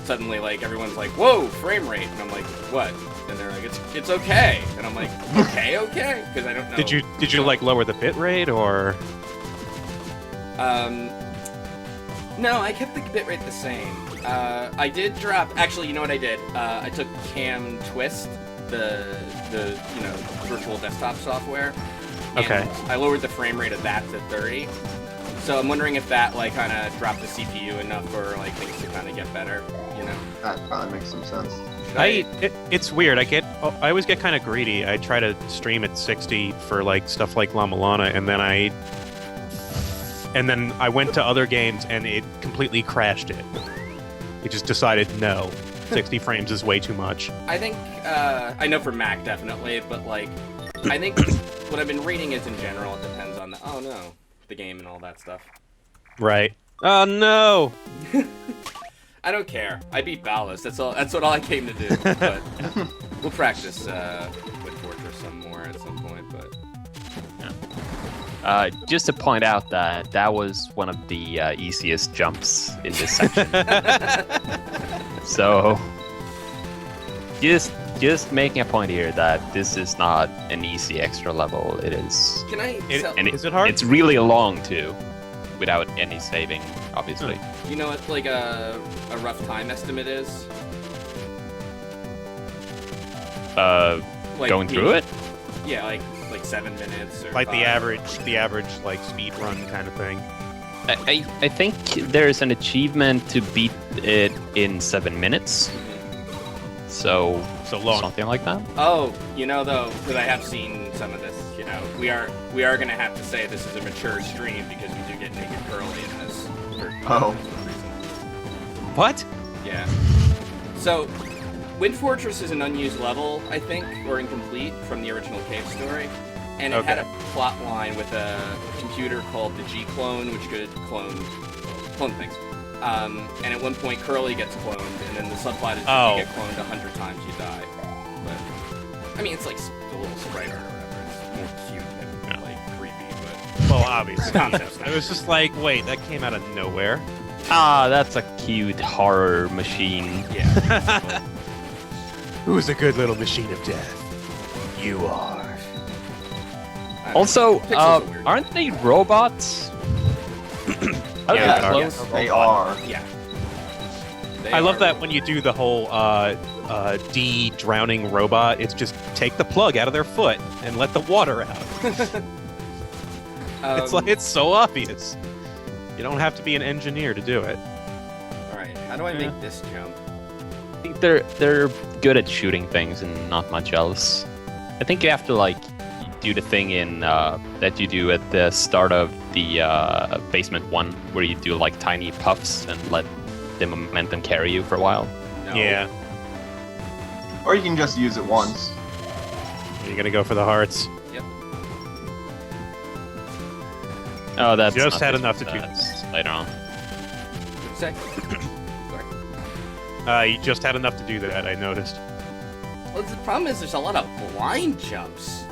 suddenly like everyone's like, whoa, frame rate, and I'm like, what? And they're like, it's okay, and I'm like, okay, because I don't know. Did you like lower the bit rate or? No, I kept the bitrate the same. I did drop. Actually, you know what I did? I took Cam Twist, the virtual desktop software. And Okay. I lowered the frame rate of that to 30. So I'm wondering if that like kind of dropped the CPU enough for like things to kind of get better. You know? That probably makes some sense. Should It's weird. I always get kind of greedy. I try to stream at 60 for like stuff like La Milana, and then I went to other games and it completely crashed it. It just decided no, 60 frames is way too much. I think I know for Mac definitely, but like I think what I've been reading is in general it depends on the game and all that stuff. Right. Oh no. I don't care. I beat Ballas. That's all. That's what all I came to do. But we'll practice with Fortress some more at some point. But Just to point out that was one of the easiest jumps in this section. So, just making a point here that this is not an easy extra level. It is, can I? Is it hard? It's really long too, without any saving, obviously. You know what? Like a rough time estimate is. Like, Going through it. Yeah, like 7 minutes or Like the 5. average like speed run kind of thing. I think there's an achievement to beat it in 7 minutes. So long. something like that. Oh, you know though, because I have seen some of this. You know, we are gonna have to say this is a mature stream because we do get naked curly in this. For Oh. some reason. What? Yeah. So, Wind Fortress is an unused level, I think, or incomplete from the original cave story. And it had a plot line with a computer called the G-Clone, which could clone things. And at one point, Curly gets cloned, and then the subplot is if you get cloned 100 times, you die. But I mean, it's like a little sprite or whatever. It's more cute than like creepy, but Well, obviously. concept's It was just like, wait, that came out of nowhere. Ah, that's a cute horror machine. yeah. Who's a good little machine of death? You are. Also, Pixels are weird. aren't they robots? Are Yeah, they they are. close? Yes, they are. Yeah. They I love are- that when you do the whole de-drowning robot, it's just take the plug out of their foot and let the water out. It's like it's so obvious. You don't have to be an engineer to do it. All right. How do I make this jump? I think they're good at shooting things and not much else. I think you have to like do the thing in that you do at the start of the basement one, where you do like tiny puffs and let the momentum carry you for a while. No. Yeah. Or you can just use it once. You're gonna go for the hearts. Yep. Oh, that's Just not had this enough to one, do. that's later on. What'd you say? Sorry. You just had enough to do that, I noticed. Well, the problem is there's a lot of blind jumps.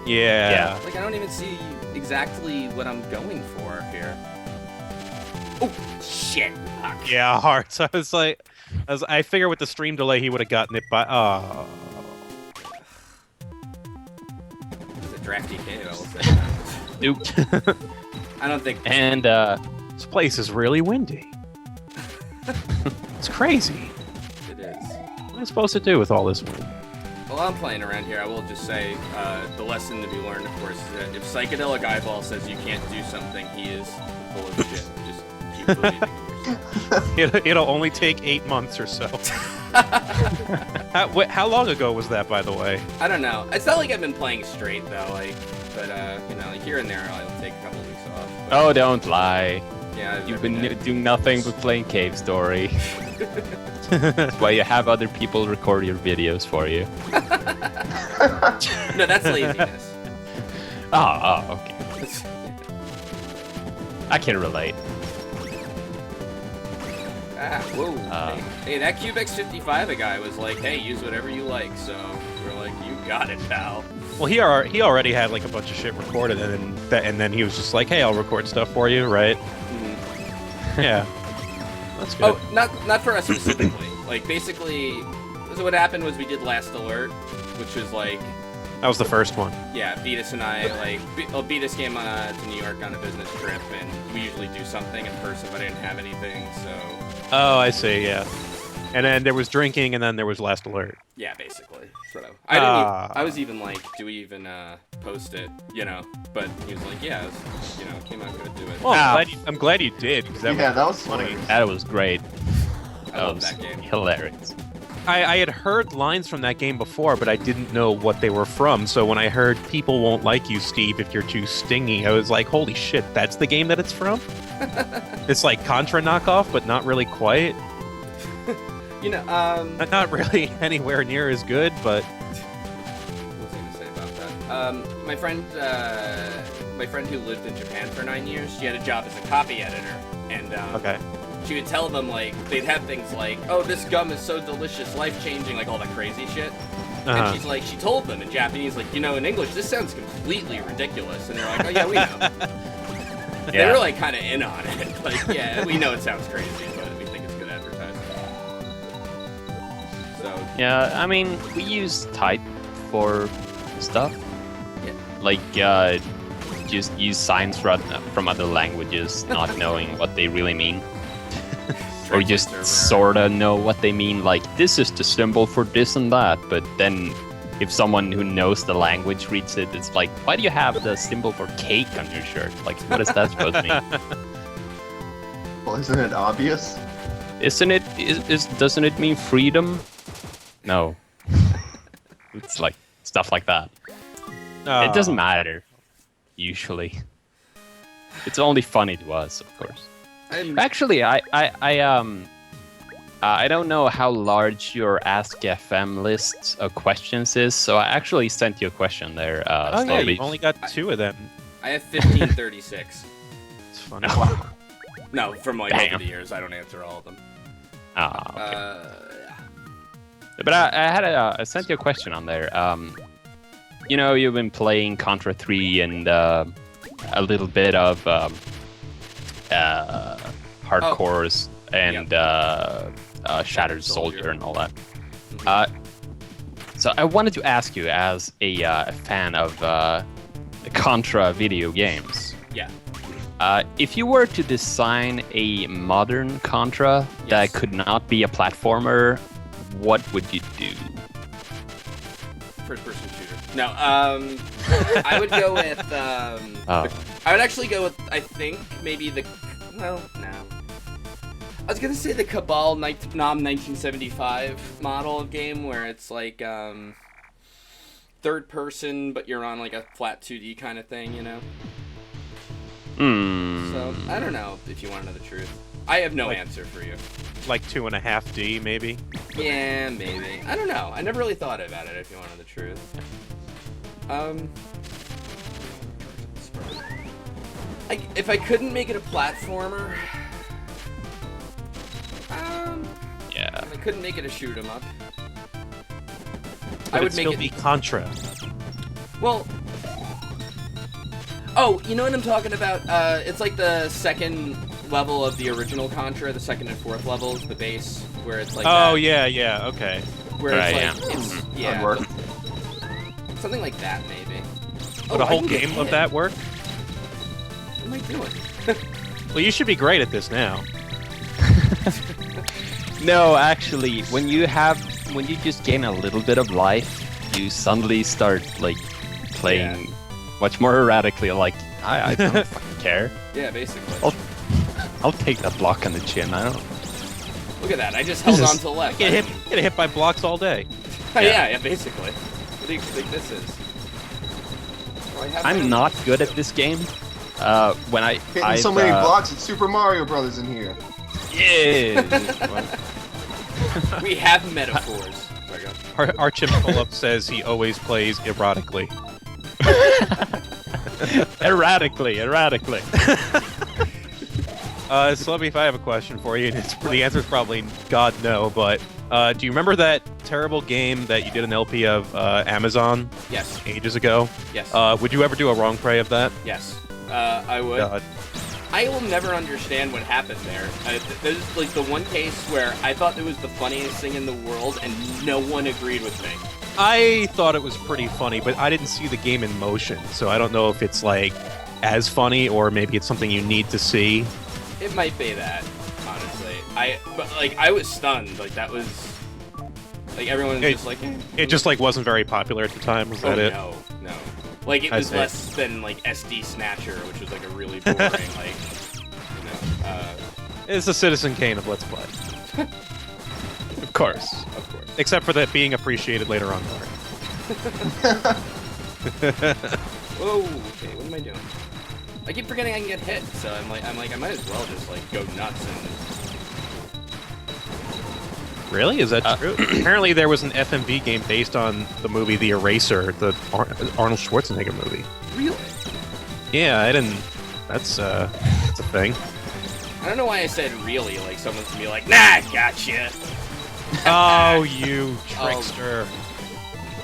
Yeah. Like, I don't even see exactly what I'm going for here. Oh, shit. Fuck. Yeah, hearts. I was like, I figure with the stream delay he would have gotten it by. Oh. It was a drafty KO, I'll say that. Nope. I don't think... And This place is really windy. It's crazy. It is. What am I supposed to do with all this wind? While I'm playing around here, I will just say the lesson to be learned, of course, is that if Psychedelic Eyeball says you can't do something, he is full of shit. Just keep believing in yourself. It'll only take 8 months or so. How long ago was that, by the way? I don't know. It's not like I've been playing straight, though. Like, but, you know, like here and there, I'll take a couple weeks off. But, oh, don't lie. yeah, You've every been day. doing nothing but playing Cave Story. That's why you have other people record your videos for you. No, that's laziness. Oh, okay. I can relate. Whoa. Uh, hey, that QX55 guy was like, hey, use whatever you like. So we're like, you got it, pal. Well, he already had like a bunch of shit recorded, and then he was just like, "Hey, I'll record stuff for you," right? Mhm. Yeah, that's good. Oh, not for us specifically. Like, basically, so what happened was we did Last Alert, which was like, That was the first one. yeah, Beatus and I, like, Beatus came to New York on a business trip, and we usually do something in person, but I didn't have anything, so, Oh, I see. Yeah, and then there was drinking, and then there was Last Alert. yeah, basically. Sort of. I didn't. I was even like, do we even post it? You know. But he was like, yeah, it was, you know, came out good, do it. Well, Ah. I'm glad you did, because Yeah, that was funny. That was great. I That love was that game. hilarious. I had heard lines from that game before, but I didn't know what they were from. So when I heard "People won't like you, Steve, if you're too stingy," I was like, "Holy shit, that's the game that it's from." It's like Contra knockoff, but not really quite. You know, Not really anywhere near as good, but what was I gonna say about that? My friend who lived in Japan for 9 years, she had a job as a copy editor, and okay. she would tell them, like, they'd have things like, oh, this gum is so delicious, life-changing, like all that crazy shit. Uh-huh. And she's like, she told them in Japanese, like, you know, in English, this sounds completely ridiculous. And they're like, oh, yeah, we know. They were, like, kind of in on it. Like, yeah, we know it sounds crazy, but we think it's good advertising. So, Yeah, I mean, we use type for stuff. Yeah. Like, just use signs from other languages, not knowing what they really mean. Or just sorta know what they mean, like, this is the symbol for this and that, but then if someone who knows the language reads it, it's like, why do you have the symbol for cake on your shirt? Like, what is that supposed to mean? Well, isn't it obvious? Isn't it, doesn't it mean freedom? No. It's like, stuff like that. It doesn't matter, usually. It's only funny to us, of course. Actually, I don't know how large your Ask FM list of questions is, so I actually sent you a question there. Oh yeah, Slowbeef. you've only got 2 of them. I have 1536. It's funny. No, from like Damn. over the years, I don't answer all of them. Okay. Yeah. But I sent you a question on there. You've been playing Contra 3 and a little bit of hardcores and Shattered Soldier and all that. So I wanted to ask you, as a fan of Contra video games, Yeah. if you were to design a modern Contra that could not be a platformer, what would you do? First-person shooter. No, I would go with, I would actually go with, I think, maybe no. I was gonna say the Cabal Nom 1975 model of game, where it's like, third person, but you're on like a flat 2D kind of thing, you know? So, I don't know if you want to know the truth. I have no answer for you. Like 2.5D, maybe? Yeah, maybe. I don't know. I never really thought about it, if you want to know the truth. If I couldn't make it a platformer... Yeah. If I couldn't make it a shoot 'em up... But I would it'd make still it... be Contra. Well... Oh, you know what I'm talking about? It's like the second level of the original Contra, the second and fourth levels, the base, where it's like Oh, that, yeah, okay. where Right, it's like, yeah. it's, That'd yeah, work. something like that, maybe. Would a whole game of that work? What am I doing? Well, you should be great at this now. No, actually, when you just gain a little bit of life, you suddenly start like playing much more erratically. Like I don't fucking care. Yeah, basically. I'll take that block on the chin. I don't. Look at that, I just held on to the left. Get hit by blocks all day. Yeah, basically. What do you think this is? I'm not good at this game. When Hitting so many blocks, it's Super Mario Brothers in here. Yeah. We have metaphors. Oh my God. Our Chip Pull-Up says he always plays erotically. erratically. Slowbeef, I have a question for you, and the answer is probably God no, but do you remember that terrible game that you did an LP of Amazon Yes. ages ago? Yes. Would you ever do a wrong play of that? Yes. I would. God. I will never understand what happened there. This is like the one case where I thought it was the funniest thing in the world, and no one agreed with me. I thought it was pretty funny, but I didn't see the game in motion, so I don't know if it's like as funny or maybe it's something you need to see. It might be that, honestly. But like I was stunned. Like that was like everyone was just like. It just like wasn't very popular at the time. Was that it? No. Like it I was see. less than like SD Snatcher, which was like a really boring like. It's the Citizen Kane of Let's Play. Of course. Of course. Except for that being appreciated later on. Whoa. Okay. What am I doing? I keep forgetting I can get hit, so I'm like I might as well just like go nuts and. Really? Is that true? Apparently there was an FMV game based on the movie The Eraser, the Arnold Schwarzenegger movie. Really? Yeah, I didn't... That's a thing. I don't know why I said really. Like someone's gonna be like, nah, gotcha. Oh, you trickster.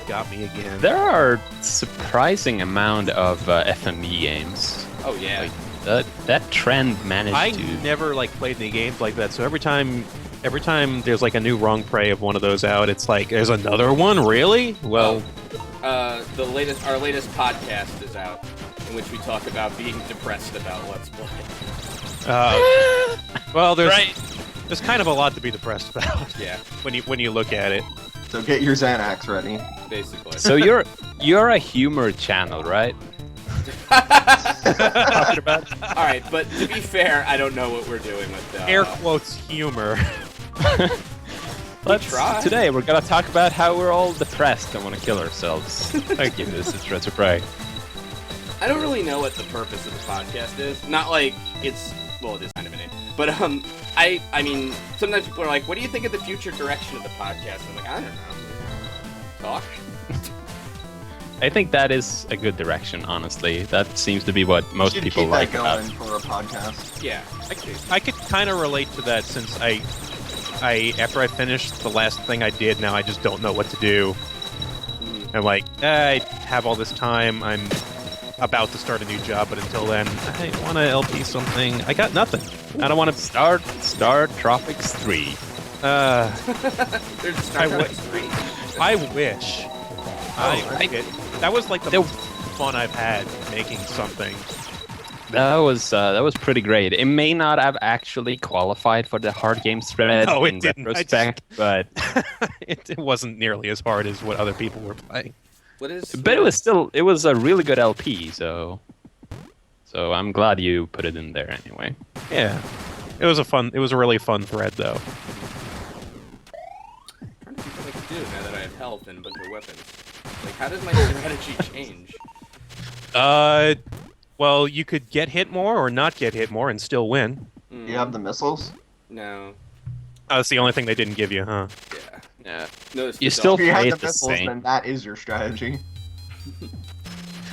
Got me again. There are surprising amount of FME games. Oh yeah. Like, that trend managed I to. never like played any games like that, so every time there's like a new wrong prey of one of those out, it's like, there's another one? Really? Well, our latest podcast is out, in which we talk about being depressed about Let's Play. well, there's Right. there's kind of a lot to be depressed about. Yeah, when you look at it. So get your Xanax ready. basically. So you're a humor channel, right? Talking about All right, but to be fair, I don't know what we're doing with air quotes humor. Today we're gonna talk about how we're all depressed and want to kill ourselves. I give this a threat to prey. I don't really know what the purpose of the podcast is. Not like it's it is kind of an it. But I mean, sometimes people are like, "What do you think of the future direction of the podcast?" I'm like, I don't know. Talk. I think that is a good direction, honestly. That seems to be what most Should people keep like that about going for a podcast. Yeah. I could kind of relate to that since I after I finished the last thing I did, now I just don't know what to do. I'm like, I have all this time. I'm about to start a new job, but until then, I want to LP something. I got nothing. I don't want to Star Tropics 3. There's Star Trek 3. I wish. That was like the most fun I've had making something. That was pretty great. It may not have actually qualified for the hard game thread No, it in didn't. retrospect, but it wasn't nearly as hard as what other people were playing. but it was a really good LP. So I'm glad you put it in there anyway. Yeah, it was a really fun thread though. I'm trying to think what I can do now that I have health and a bunch of weapons. Like, how does my strategy change? Well, you could get hit more or not get hit more and still win. You have the missiles? No. That's the only thing they didn't give you, huh? Yeah. Yeah. Notice You the still If you play have it the the missiles, same. then that is your strategy.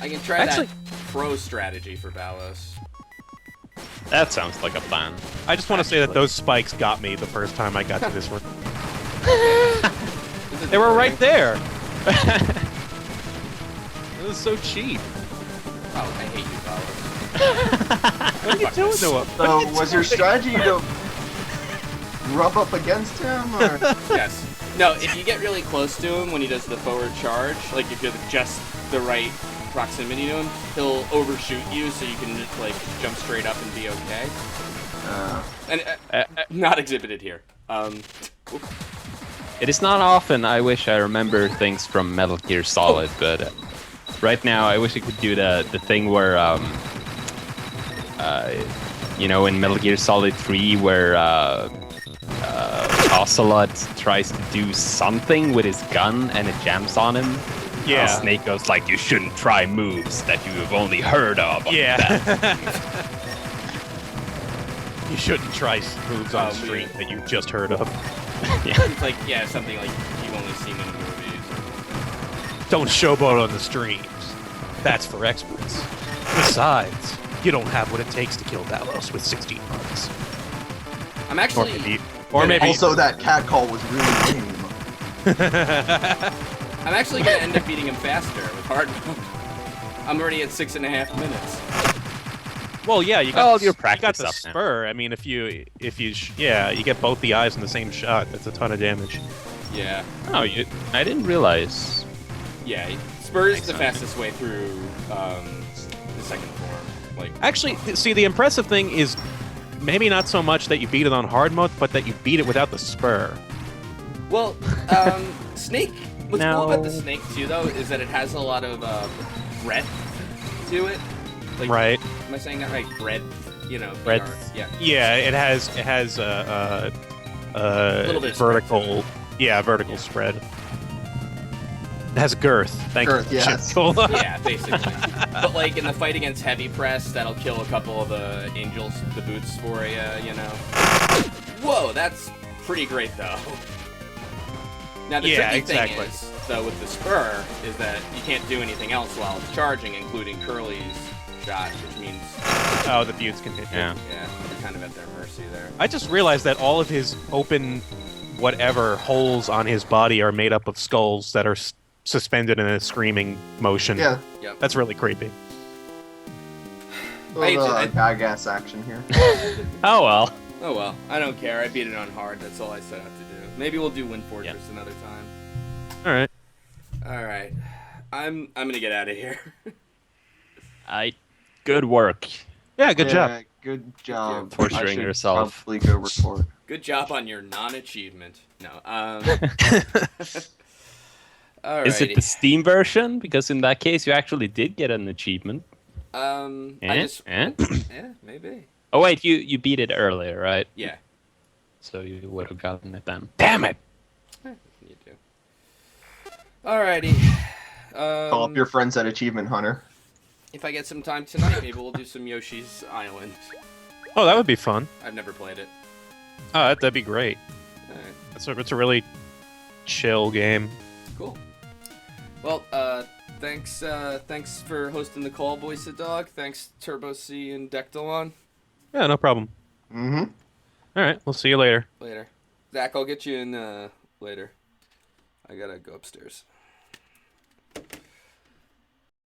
I can try Actually- that pro strategy for Balos. That sounds like a plan. I just want to say that those spikes got me the first time I got to this room. They were right there. It was so cheap. Oh, I hate you, Balos. What are you doing to him? So, was your strategy to rub up against him, or? Yes. No, if you get really close to him when he does the forward charge, like if you're just the right proximity to him, he'll overshoot you so you can just, like, jump straight up and be okay. And not exhibited here. It is not often I wish I remember things from Metal Gear Solid, but right now I wish I could do the thing where, in Metal Gear Solid 3 where Ocelot tries to do something with his gun and it jams on him. Yeah. And Snake goes like, "You shouldn't try moves that you have only heard of." Yeah. You shouldn't try moves on the street that you just heard of. It's like, yeah, something like you've only seen in movies. Don't showboat on the streams. That's for experts. Besides, you don't have what it takes to kill Balos with 16 bullets. I'm actually... Or maybe Also, that cat call was really lame. I'm actually gonna end up beating him faster with hard mode. I'm already at 6.5 minutes. Well, yeah, you got Oh, the, you're you got practiced the up now. spur. I mean, if you you get both the eyes in the same shot. That's a ton of damage. Yeah. Oh, I didn't realize. Yeah, Spur's Makes the sense. fastest way through the second form. Like, Actually, see, the impressive thing is maybe not so much that you beat it on hard mode, but that you beat it without the spur. well, Snake. What's cool about the Snake too, though, is that it has a lot of breadth to it. Like, Right. Am I saying that right? Breadth. You know. Breadth. Yeah. Yeah, it has Little bit of vertical. Yeah, vertical spread. It has girth. Thank Girth, you. yes. Cool. Yeah, basically. But like in the fight against heavy press, that'll kill a couple of the angels, the boots for you, you know. Whoa, that's pretty great though. Now the Yeah, tricky exactly. thing is, though, with the spur, is that you can't do anything else while charging, including Curly's shot, which means Oh, the buttes can hit you. Yeah. yeah, you're kind of at their mercy there. I just realized that all of his open, whatever holes on his body are made up of skulls that are suspended in a screaming motion. Yeah. Yep. That's really creepy. Little I- gag-ass action here. Oh well. Oh well, I don't care. I beat it on hard. That's all I set out to do. Maybe we'll do Wind Fortress another time. All right. All right, I'm gonna get out of here. Good work. Yeah, good job. Yeah, good job. Torturing I should yourself. Probably go record. Good job on your non-achievement. No. Alrighty. Is it the Steam version? Because in that case, you actually did get an achievement. I just. Eh? Yeah, maybe. Oh wait, you beat it earlier, right? Yeah. So you would have gotten it then. Damn it! You do. Alrighty. Call up your friends at Achievement Hunter. If I get some time tonight, maybe we'll do some Yoshi's Island. Oh, that would be fun. I've never played it. Oh, that'd be great. Alright, It's a really chill game. cool. Well, Thanks for hosting the call, Voice of Dog. Thanks, Turbo C and Dectalon. Yeah, no problem. Mm-hmm. All right, we'll see you later. Later. Zach, I'll get you in later. I gotta go upstairs.